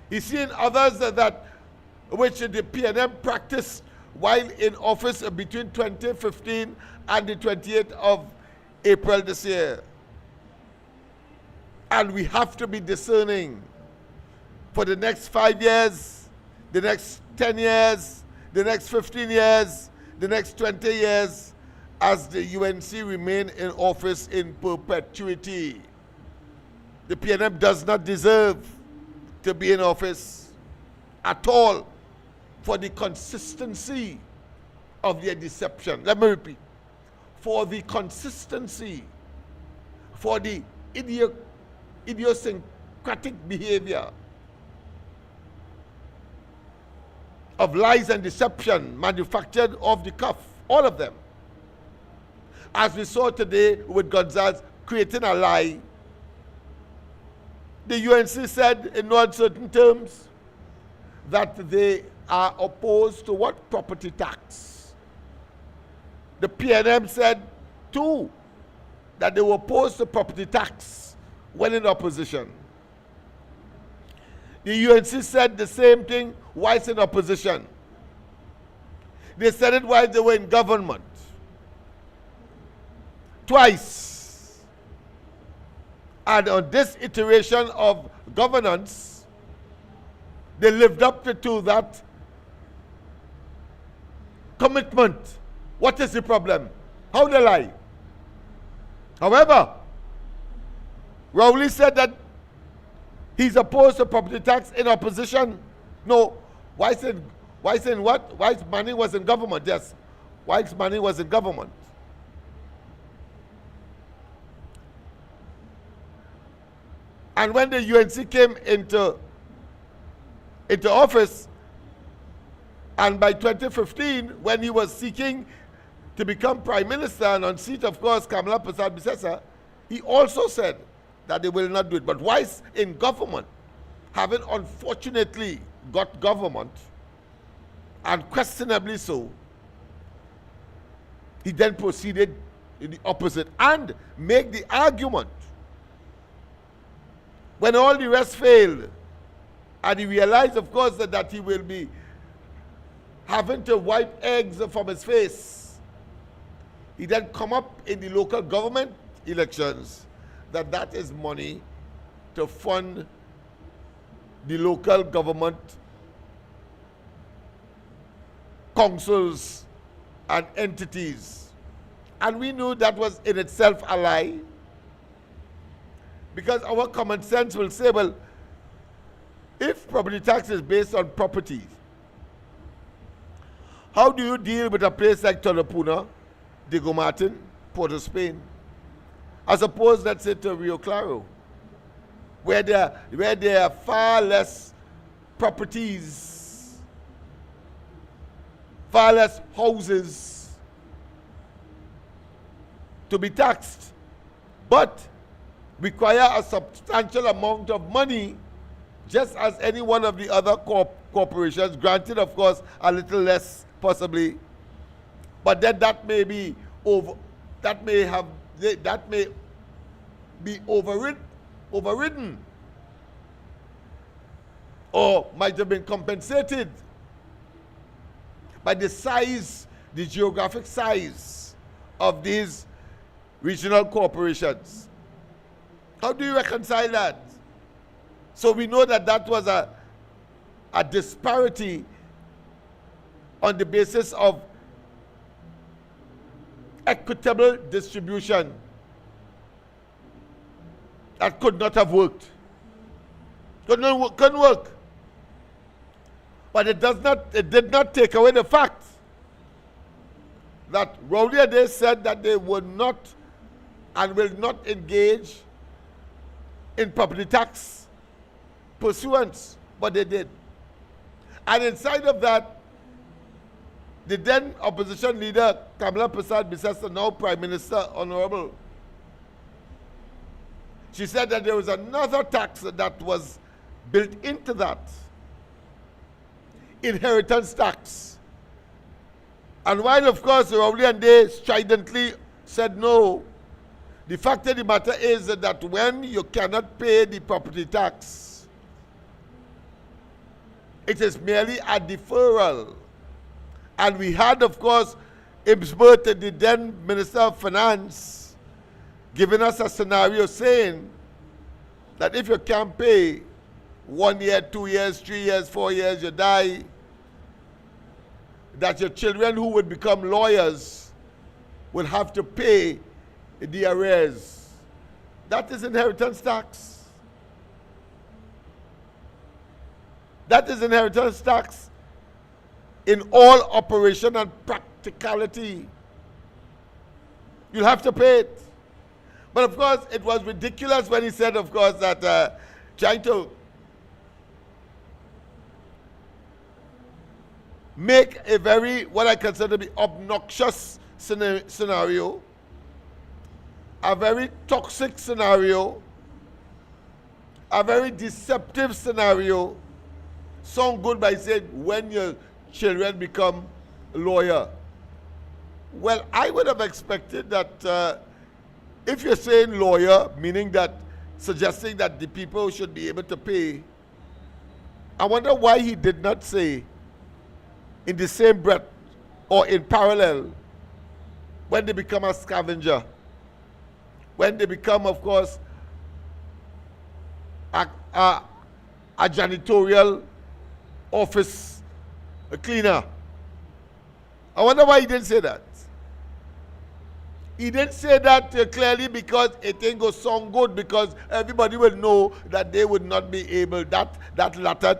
He's seeing others that which the PNM practiced while in office between 2015 and the 28th of April this year. And we have to be discerning for the next 5 years, the next 10 years, the next 15 years, the next 20 years, as the UNC remain in office in perpetuity. The PNM does not deserve to be in office at all for the consistency of their deception. Let me repeat. For the consistency, for the idiosyncratic behavior of lies and deception manufactured off the cuff, all of them. As we saw today with Gonzalez creating a lie, the UNC said in no uncertain terms that they are opposed to what? Property tax. The PNM said too that they were opposed to property tax when in opposition. The UNC said the same thing whilst in opposition. They said it while they were in government. Twice. And on this iteration of governance, they lived up to that commitment. What is the problem? How they lie? However, Rowley said that he's opposed to property tax in opposition. No, White's in what? White's money was in government, yes. White's money was in government. And when the UNC came into office, and by 2015, when he was seeking to become prime minister and on seat, of course, Kamala Prasad Bisesa, he also said that they will not do it. But whilst in government, having unfortunately got government, and questionably so, he then proceeded in the opposite and make the argument when all the rest failed, and he realized, of course, that he will be having to wipe eggs from his face. He then come up in the local government elections that is money to fund the local government councils and entities. And we knew that was in itself a lie, because our common sense will say, well, if property tax is based on property, how do you deal with a place like Tonopuna, Diego Martin, Port of Spain, as opposed, let's say, to Rio Claro, where there are far less properties, far less houses to be taxed, but require a substantial amount of money, just as any one of the other corporations, granted, of course, a little less possibly, but then that may be overridden, or might have been compensated by the size, the geographic size of these regional corporations. How do you reconcile that? So we know that was a disparity on the basis of equitable distribution that could not have worked. Couldn't work. But it did not take away the fact that Rowley and they said that they would not and will not engage in property tax pursuance, but they did. And inside of that, the then opposition leader, Kamala Prasad Bisesa, now Prime Minister, Honorable, she said that there was another tax that was built into that, inheritance tax. And while, of course, Rowley and they stridently said no, the fact of the matter is that when you cannot pay the property tax, it is merely a deferral. And we had, of course, Ibsbert, the then Minister of Finance, giving us a scenario saying that if you can't pay 1 year, 2 years, 3 years, 4 years, you die, that your children who would become lawyers will have to pay the arrears. That is inheritance tax. That is inheritance tax in all operation and practicality. You'll have to pay it. But of course, it was ridiculous when he said, of course, that trying to make a very, what I consider to be obnoxious scenario, a very toxic scenario, a very deceptive scenario, sound good by saying when your children become a lawyer. Well, I would have expected that if you're saying lawyer, meaning that suggesting that the people should be able to pay, I wonder why he did not say in the same breath or in parallel when they become a scavenger, when they become, of course, a janitorial office cleaner. I wonder why he didn't say that. He didn't say that clearly because it ain't go sound good, because everybody will know that they would not be able, that latter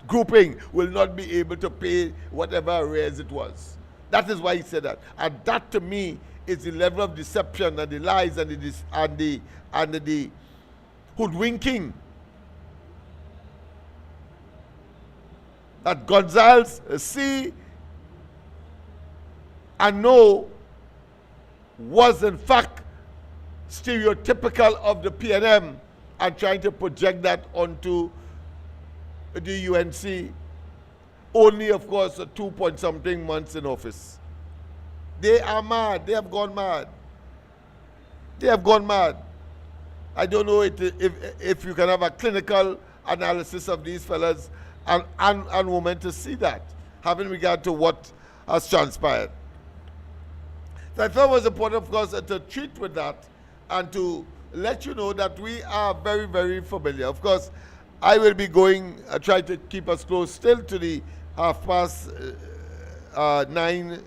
grouping will not be able to pay whatever arrears it was. That is why he said that. And that to me is the level of deception and the lies and the hoodwinking that Gonzales see and know was in fact stereotypical of the PNM, and trying to project that onto the UNC, only of course 2-point-something months in office. They are mad. They have gone mad. They have gone mad. I don't know if you can have a clinical analysis of these fellas and women to see that, having regard to what has transpired. So I thought it was important, of course, to treat with that and to let you know that we are very, very familiar. Of course, I will be going, try to keep us close still to the 9:30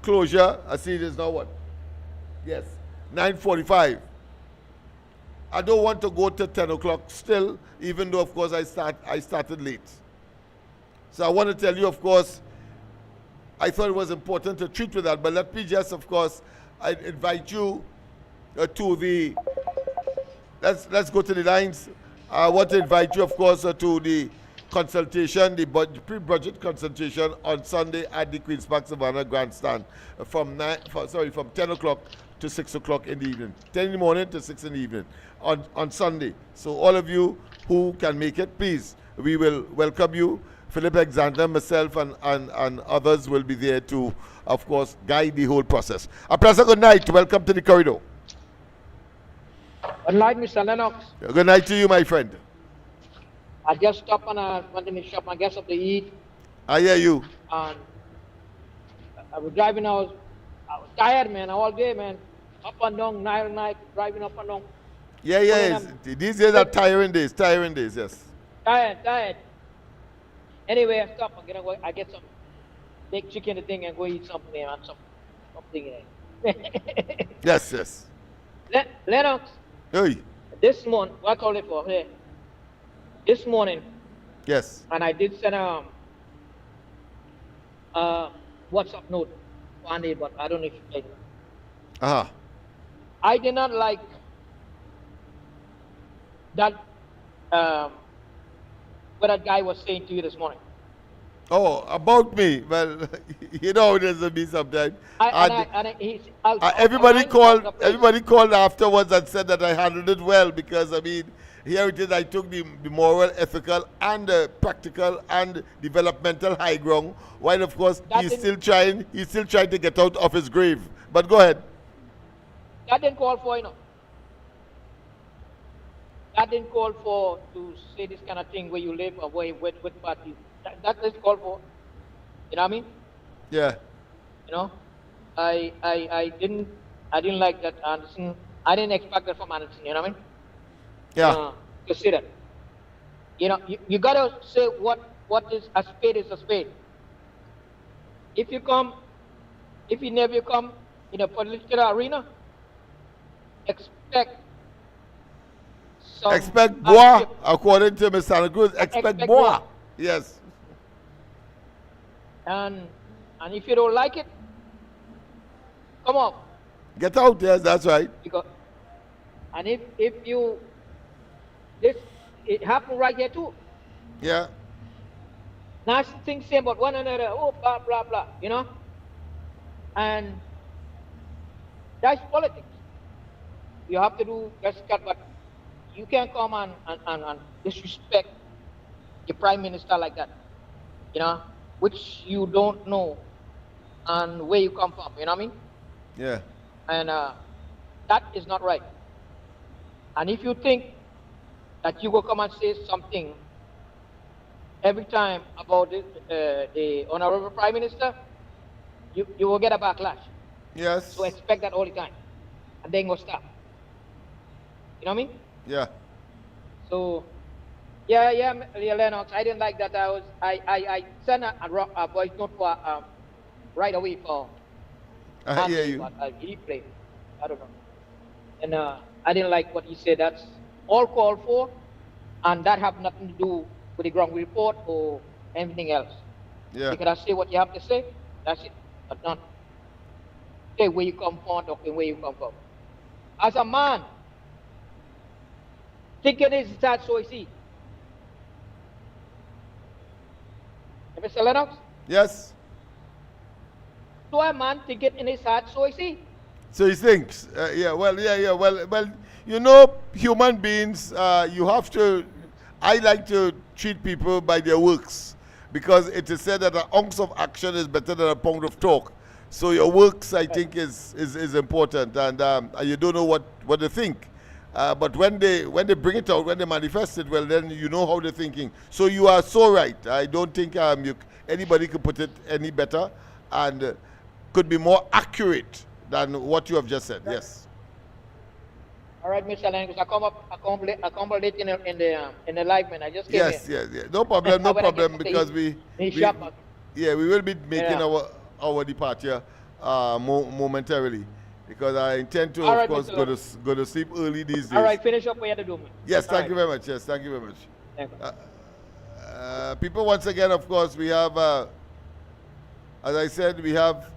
closure. I see it is now what? Yes, 9:45. I don't want to go to 10 o'clock still, even though, of course, I started late. So I want to tell you, of course, I thought it was important to treat with that, but let me just, of course, I invite you to the, let's go to the lines. I want to invite you, of course, to the consultation, the pre-budget consultation on Sunday at the Queen's Park Savannah Grandstand from 10 o'clock to 6 o'clock in the evening. 10 in the morning to 6 in the evening on Sunday. So all of you who can make it, please, we will welcome you. Philip Alexander, myself, and others will be there to, of course, guide the whole process. A pleasant good night. Welcome to the corridor. Good night, Mr. Lennox. Good night to you, my friend. I just stopped and I went in the shop and get something to eat. I hear you. And I was driving, I was tired, man, all day, man. Up and down, night and night, driving up and down. Yeah. These days are tiring days, yes. Tired. Anyway, I stop and I get some big chicken thing and go eat something there and something there. Yes. Lennox. Hey. This morning, what I call it for? Hey. This morning. Yes. And I did send WhatsApp note to Andy, but I don't know if you played it. I did not like that what that guy was saying to you this morning. Oh, about me. Well, you know how it is to be sometimes. Everybody called afterwards and said that I handled it well, because I mean, here it is, I took the moral, ethical, and practical and developmental high ground, while of course he's still trying to get out of his grave. But go ahead. That didn't call for, that didn't call for to say this kind of thing where you live or with party. That is called for. You know what I mean? Yeah. I didn't like that, Anderson. I didn't expect that from Anderson. You know what I mean? Yeah. To say that. You gotta say what is a spade. If you never come in a political arena, expect bois, according to Mr. Santa Cruz. Expect bois. Yes. And if you don't like it, come on. Get out, yes, that's right. And if it happened right here too. Yeah. Nice things say about one another, blah, blah, blah, And that's politics. You have to do respect, but you can't come and disrespect your prime minister like that, which you don't know and where you come from, you know what I mean? Yeah. And That is not right. And if you think that you will come and say something every time about the Honorable Prime Minister, you will get a backlash. Yes. So expect that all the time. And then go stop. You know what I mean? Yeah. So, yeah, Lennox, I didn't like that. I sent a voice note for, right away for I hear you. but he played. I don't know. And I didn't like what he said. That's all called for, and that have nothing to do with the ground report or anything else. Yeah. You gotta say what you have to say. That's it. But not say where you come from, talking where you come from. As a man, thinking is that so easy. Mr. Lennox? Yes. So a man thinking in his heart so easy. So he thinks, well, you know, human beings, you have to, I like to treat people by their works, because it is said that an ounce of action is better than a pound of talk. So your works, I think, is important, and you don't know what they think. But when they bring it out, when they manifest it, well, then you know how they're thinking. So you are so right. I don't think anybody could put it any better, and could be more accurate than what you have just said. Yes. All right, Mr. Lennox, I come late in the live, man. I just came Yes. No problem, because we will be making our departure momentarily, because I intend to, of course, go to sleep early these days. All right, finish up what you have to do, man. Yes, thank you very much. Yes, thank you very much. Thank you. People, once again, of course, we have, as I said, we have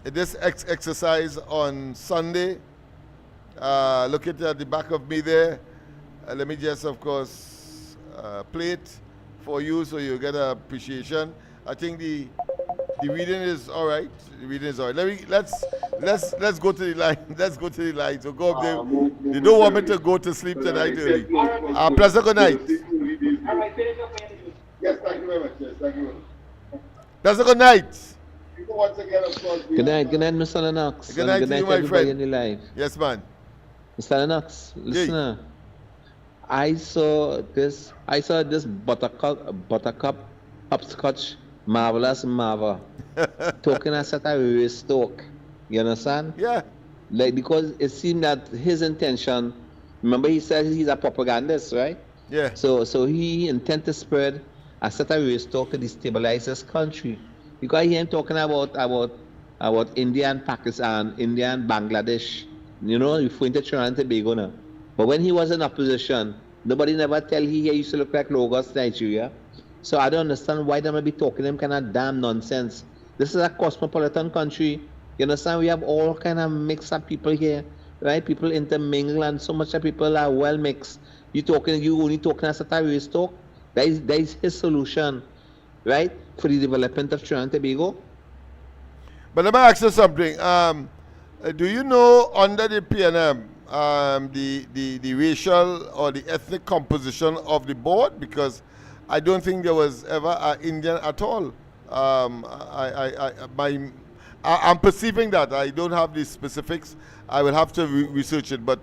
this exercise on Sunday. Look at the back of me there. Let me just, of course, play it for you so you get an appreciation. I think the reading is all right. The reading is all right. Let's go to the line. Let's go to the line. So go up there. They don't want me to go to sleep tonight early. Pleasant good night. Yes, thank you very much. Yes, thank you. Pleasant good night. Once again, of course, good night, Mr. Lennox. Good night to you, my friend. In the live. Yes, man. Mr. Lennox, listener, I saw this buttercup hopscotch marvelous Marva talking as a race talk. You understand? Yeah. Like, because it seemed that his intention, remember he said he's a propagandist, right? Yeah. So he intend to spread a set of race talk to destabilize this country. Because I hear him talking about India and Pakistan, India and Bangladesh, you know, referring to Trinidad and Tobago now. But when he was in opposition, nobody never tell he used to look like Lagos, Nigeria. So I don't understand why they might be talking them kind of damn nonsense. This is a cosmopolitan country. You understand? We have all kind of mixed up people here, right? People intermingle, and so much of people are well mixed. You only talking as a race talk. That is his solution, right, for the development of Trinidad and Tobago. But let me ask you something. Do you know, under the PNM, the racial or the ethnic composition of the board? Because I don't think there was ever an Indian at all. I'm perceiving that. I don't have the specifics. I will have to research it. But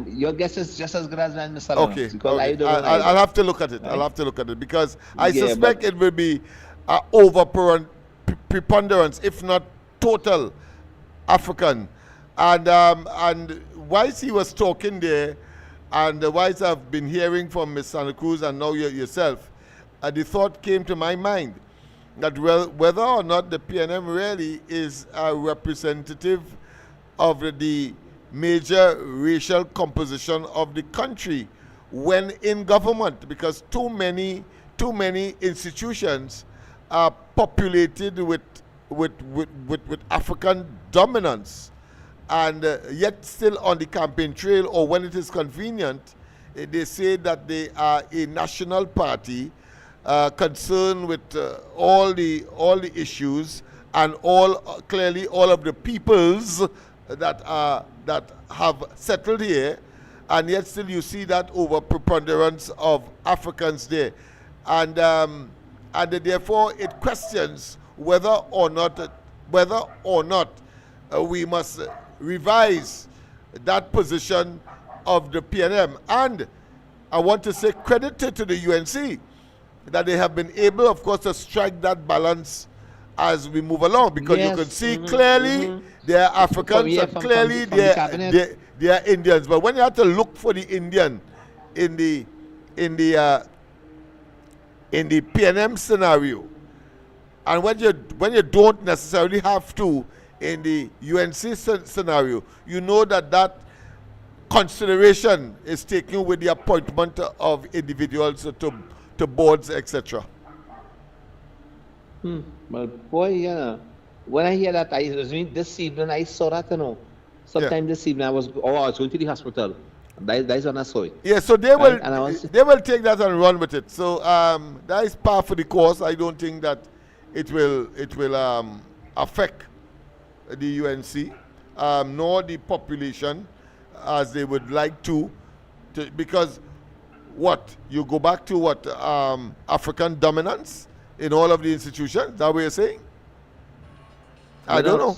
your guess is just as good as mine, Mr. Okay. Okay. I'll have to look at it. Right? I'll have to look at it, because I suspect it will be over preponderance, if not total, African. And whilst he was talking there, and whilst I've been hearing from Ms. Santa Cruz and now yourself, the thought came to my mind that, well, whether or not the PNM really is a representative of the major racial composition of the country when in government, because too many institutions are populated with African dominance, and yet still on the campaign trail, or when it is convenient, they say that they are a national party concerned with all the issues and clearly all of the peoples that have settled here, and yet still you see that over preponderance of Africans there, and therefore it questions whether or not we must revise that position of the PNM. And I want to say credit to the UNC that they have been able, of course, to strike that balance as we move along, because you can see clearly they are Africans and clearly they are Indians. But when you have to look for the Indian in the PNM scenario, and when you don't necessarily have to in the UNC scenario, you know that consideration is taken with the appointment of individuals to boards, etc. Well, boy, yeah. When I hear that, this evening I saw that, Sometime this evening I was going to the hospital. That is when I saw it. Yeah, so they will take that and run with it. So that is par for the course. I don't think that it will affect the UNC nor the population as they would like to because you go back to African dominance in all of the institutions? That what you're saying? I don't know.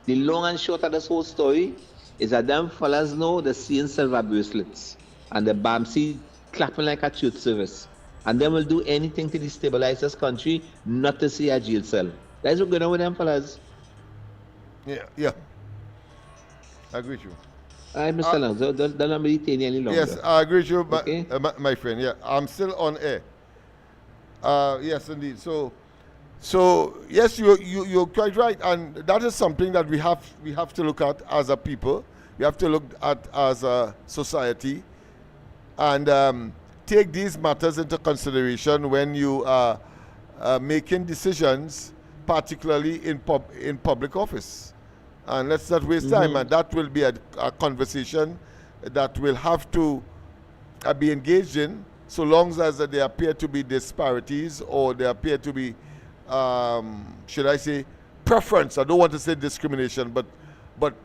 The long and short of this whole story is that them fellas know the seeing silver bracelets and the Bamsi clapping like a church service. And they will do anything to destabilize this country, not to see a jail cell. That's what's going on with them fellas. Yeah. I agree with you. All right, Mr. Lang, don't let me detain you any longer. Yes, I agree with you, Okay. my friend. Yeah, I'm still on air. Yes, indeed. So yes, you're quite right, and that is something that we have to look at as a people. We have to look at as a society, and take these matters into consideration when you are making decisions, particularly in public office. And let's not waste time, and that will be a conversation that will have to be engaged in, so long as there appear to be disparities or there appear to be, should I say, preference. I don't want to say discrimination, but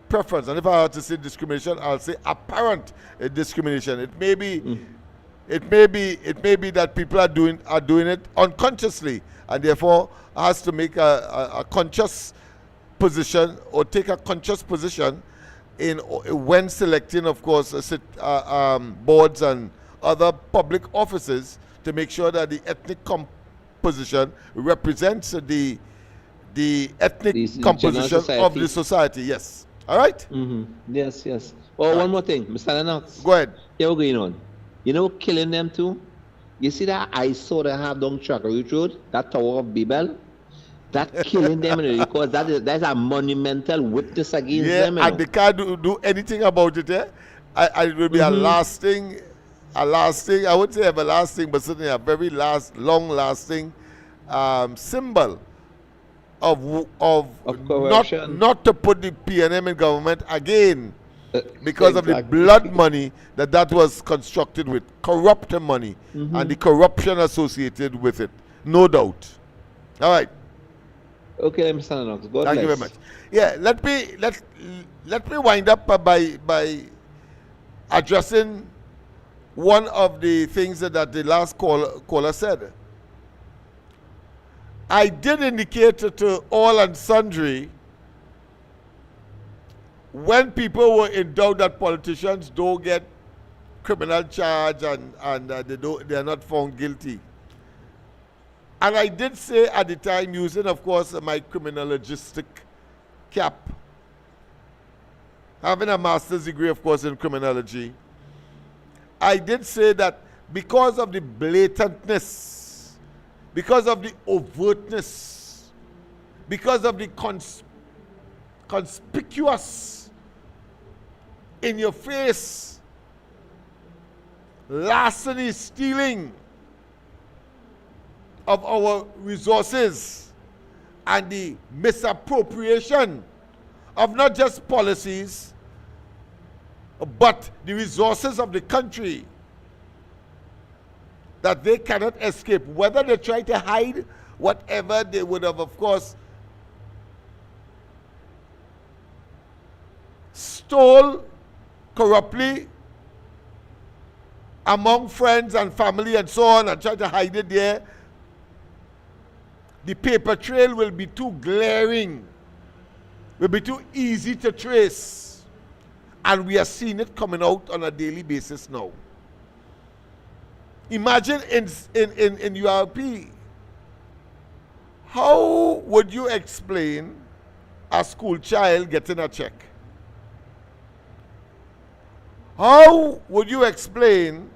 preference. And if I had to say discrimination, I'll say apparent discrimination. It may be that people are doing it unconsciously, and therefore has to make a conscious position or take a conscious position when selecting, of course, boards and other public offices to make sure that the ethnic composition represents the ethnic composition of the society. Yes. All right? Yes. Oh, one more thing, Mr. Lennox. Go ahead. Yeah, we're going on. Killing them too. You see that eyesore they have down Chakarit Road, that Tower of Babel? That killing them, because that's a monumental witness against them. And they can't do anything about it. It will be a lasting, I would say everlasting, but certainly a very long-lasting symbol of corruption. not to put the PNM in government again because of the blood money that was constructed with, corrupt money, and the corruption associated with it, no doubt. All right. Okay, Mr. Lennox. God Thank bless. you very much. Yeah, let me wind up by addressing one of the things that the last caller said. I did indicate to all and sundry when people were in doubt that politicians don't get criminal charge and they are not found guilty. And I did say at the time, using, of course, my criminologistic cap, having a master's degree, of course, in criminology, I did say that because of the blatantness, because of the overtness, because of the conspicuous, in your face, larceny, stealing of our resources, and the misappropriation of not just policies, but the resources of the country, that they cannot escape. Whether they try to hide whatever they would have, of course, stole corruptly among friends and family and so on, and try to hide it there, the paper trail will be too glaring will be too easy to trace. And we are seeing it coming out on a daily basis now. Imagine in URP, how would you explain a school child getting a check? How would you explain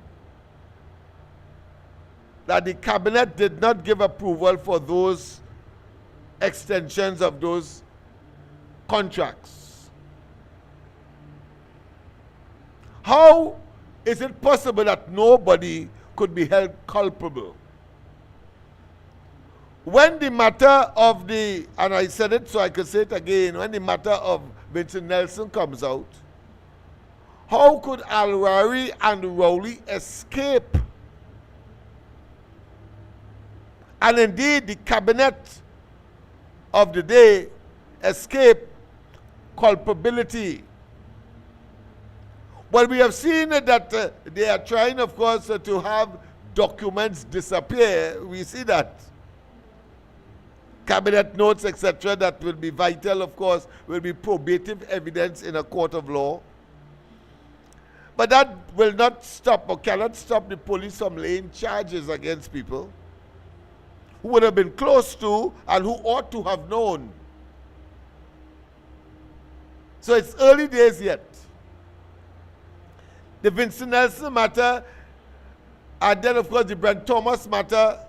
that the cabinet did not give approval for those extensions of those contracts? How is it possible that nobody could be held culpable? When the matter of the, and I said it so I could say it again, when the matter of Vincent Nelson comes out, how could Al-Rari and Rowley escape? And indeed, the cabinet of the day escape culpability. Well, we have seen that they are trying, of course, to have documents disappear. We see that. Cabinet notes, etc., that will be vital, of course, will be probative evidence in a court of law. But that will not stop or cannot stop the police from laying charges against people who would have been close to and who ought to have known. So it's early days yet. The Vincent Nelson matter, and then of course the Brent Thomas matter,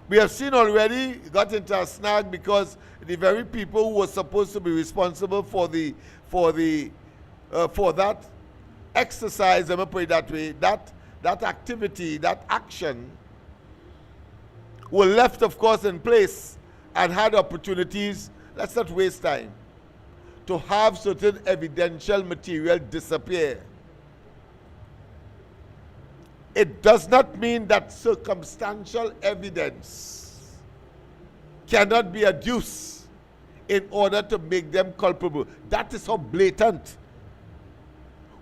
we have seen already got into a snag because the very people who were supposed to be responsible for that exercise, let me put it that way, that activity, that action, were left, of course, in place and had opportunities, let's not waste time, to have certain evidential material disappear. It does not mean that circumstantial evidence cannot be adduced in order to make them culpable. That is how blatant.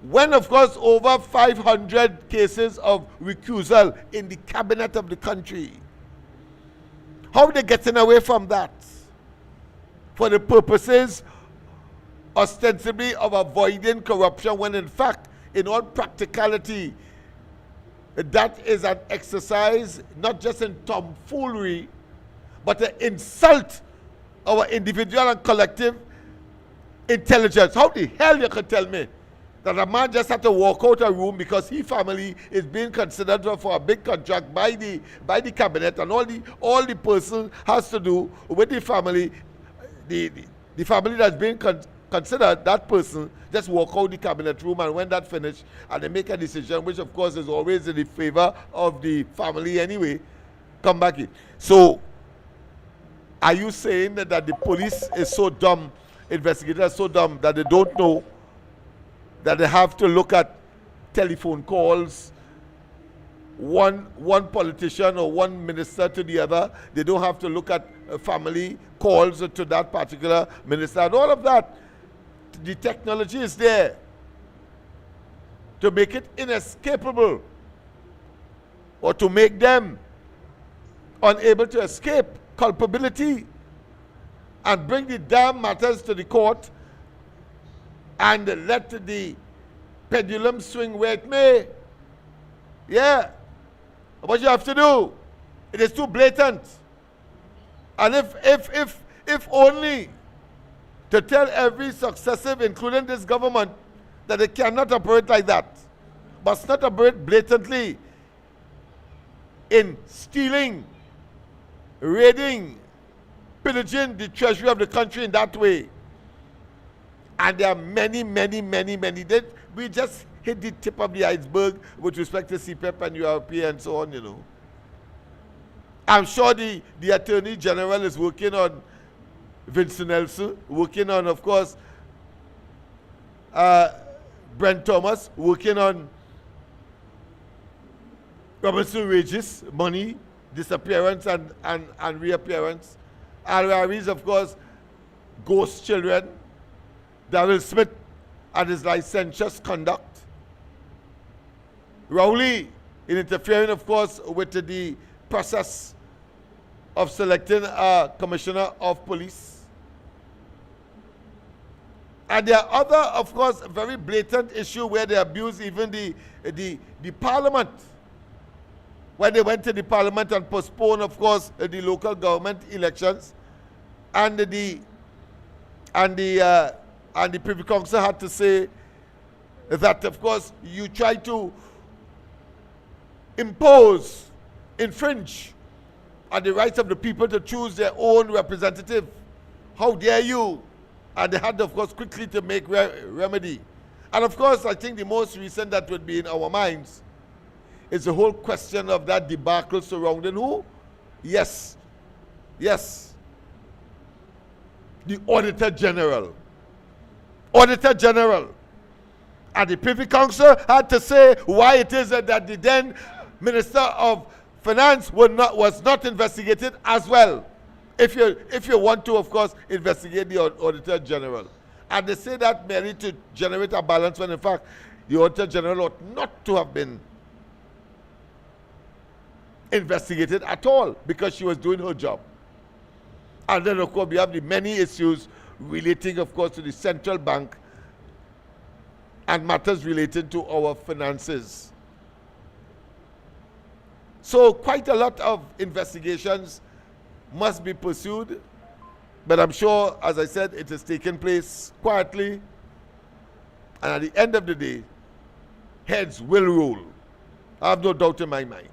When, of course, over 500 cases of recusal in the cabinet of the country, how are they getting away from that? For the purposes, ostensibly, of avoiding corruption, when in fact, in all practicality, that is an exercise not just in tomfoolery, but an insult our individual and collective intelligence. How the hell you can tell me that a man just had to walk out a room because his family is being considered for a big contract by the cabinet, and all the person has to do with the family, the family that's being considered, that person just walk out the cabinet room, and when that finished and they make a decision, which of course is always in the favor of the family anyway, come back in. So are you saying that the police is so dumb, investigators are so dumb that they don't know that they have to look at telephone calls, one politician or one minister to the other? They don't have to look at family calls to that particular minister, and all of that. The technology is there to make it inescapable, or to make them unable to escape culpability, and bring the damn matters to the court and let the pendulum swing where it may. Yeah. What you have to do, it is too blatant. And if only to tell every successive, including this government, that they cannot operate like that, must not operate blatantly in stealing, raiding, pillaging the treasury of the country in that way. And there are many. We just hit the tip of the iceberg with respect to CPEP and URP and so on, you know. I'm sure the Attorney General is working on Vincent Nelson, working on, of course, Brent Thomas, working on Robinson Regis, money, disappearance and reappearance. Al-Rari's, of course, ghost children. Darrell Smith and his licentious conduct. Rowley in interfering, of course, with the process of selecting a commissioner of police. And there are other, of course, very blatant issue where they abuse even the parliament. When they went to the parliament and postponed, of course, the local government elections, and the Privy Council had to say that, of course, you try to infringe on the rights of the people to choose their own representative. How dare you? And they had, of course, quickly to make remedy. And of course, I think the most recent that would be in our minds is the whole question of that debacle surrounding who? Yes. Yes. The Auditor General. Auditor General. And the Privy Council had to say why it is that the then Minister of Finance was not investigated as well. If you want to, of course, investigate the Auditor General. And they say that merely to generate a balance when in fact the Auditor General ought not to have been investigated at all because she was doing her job. And then, of course, we have the many issues relating, of course, to the central bank and matters related to our finances. So quite a lot of investigations must be pursued, but I'm sure, as I said, it is taking place quietly, and at the end of the day, heads will roll. I have no doubt in my mind.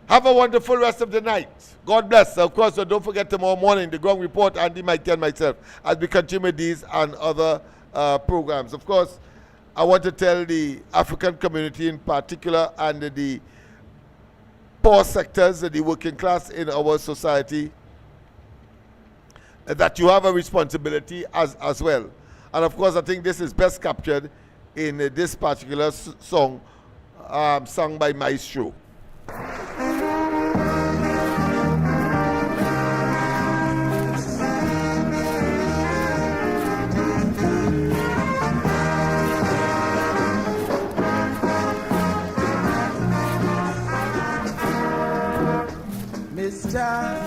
Have a wonderful rest of the night. God bless. Of course, don't forget tomorrow morning, the Ground Report, Andy, Mike, and myself, as we continue these and other programs. Of course, I want to tell the African community in particular and the poor sectors, the working class in our society, that you have a responsibility as well. And of course, I think this is best captured in this particular song sung by Maestro. Mister,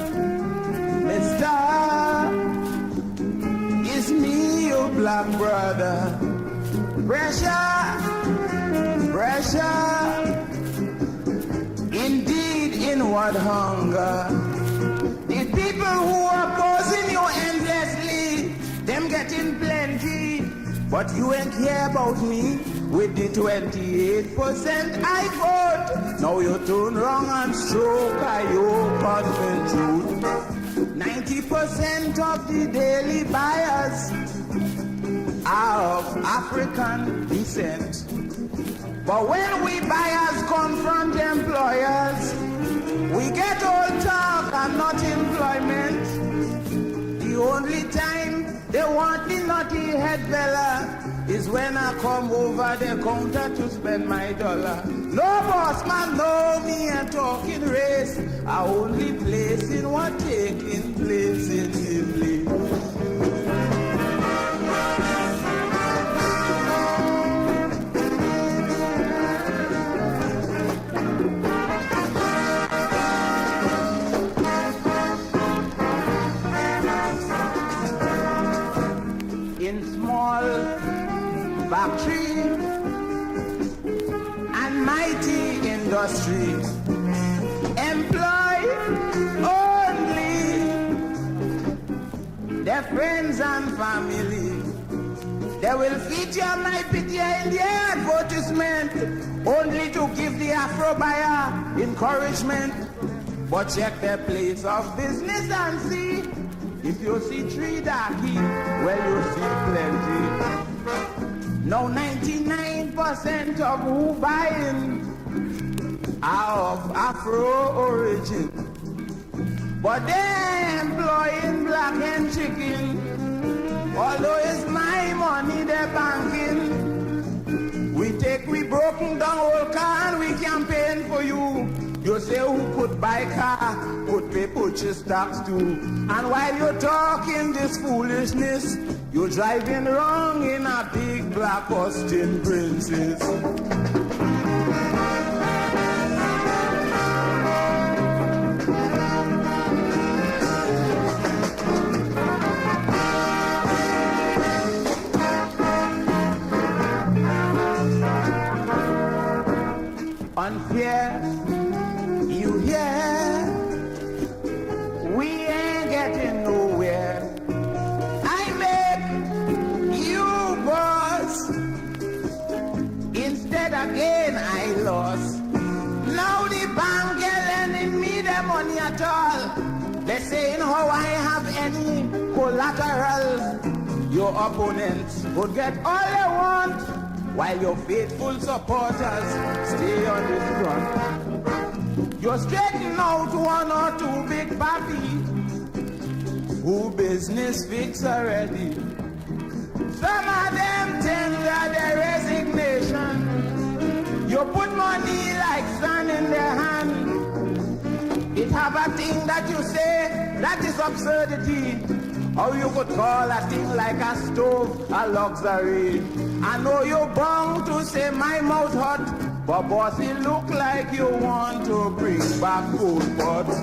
it's me, your black brother. Pressure, indeed inward hunger. The people who are opposing you endlessly, them getting plenty, but you ain't care about me. With the 28% I vote, now you turn wrong and stroke a yoke on the truth. 90% of the daily buyers are of African descent. But when we buyers confront employers, we get all talk and not employment. The only time they want the naughty head fella is when I come over the counter to spend my dollar. No boss man know me and talking race. I only place in what taking place in simply. In small factory and mighty industry, employ only their friends and family. They will feature my picture in their advertisement only to give the Afro buyer encouragement. But check their place of business and see. If you see three darky, well you see plenty. Now 99% of who buying are of Afro origin, but they employing black and chicken. Although it's my money they're banking, we broken down old car and we campaign for you. You say who could buy car, could pay purchase tax too. And while you're talking this foolishness, you're driving wrong in a big black Austin Princess. unfair. You hear? We ain't getting nowhere. I make you boss. Instead again I lost. Now the bank ain't lending me the money at all. They saying how I have any collateral. Your opponents would get all they want, while your faithful supporters stay on the front. You're straightening out one or two big papi who business fix already. Some of them tender their resignation. You put money like sand in their hand. It have a thing that you say that is absurdity. How you could call a thing like a stove a luxury. I know you're bound to say my mouth hot, but boss, it look like you want to bring back food pots.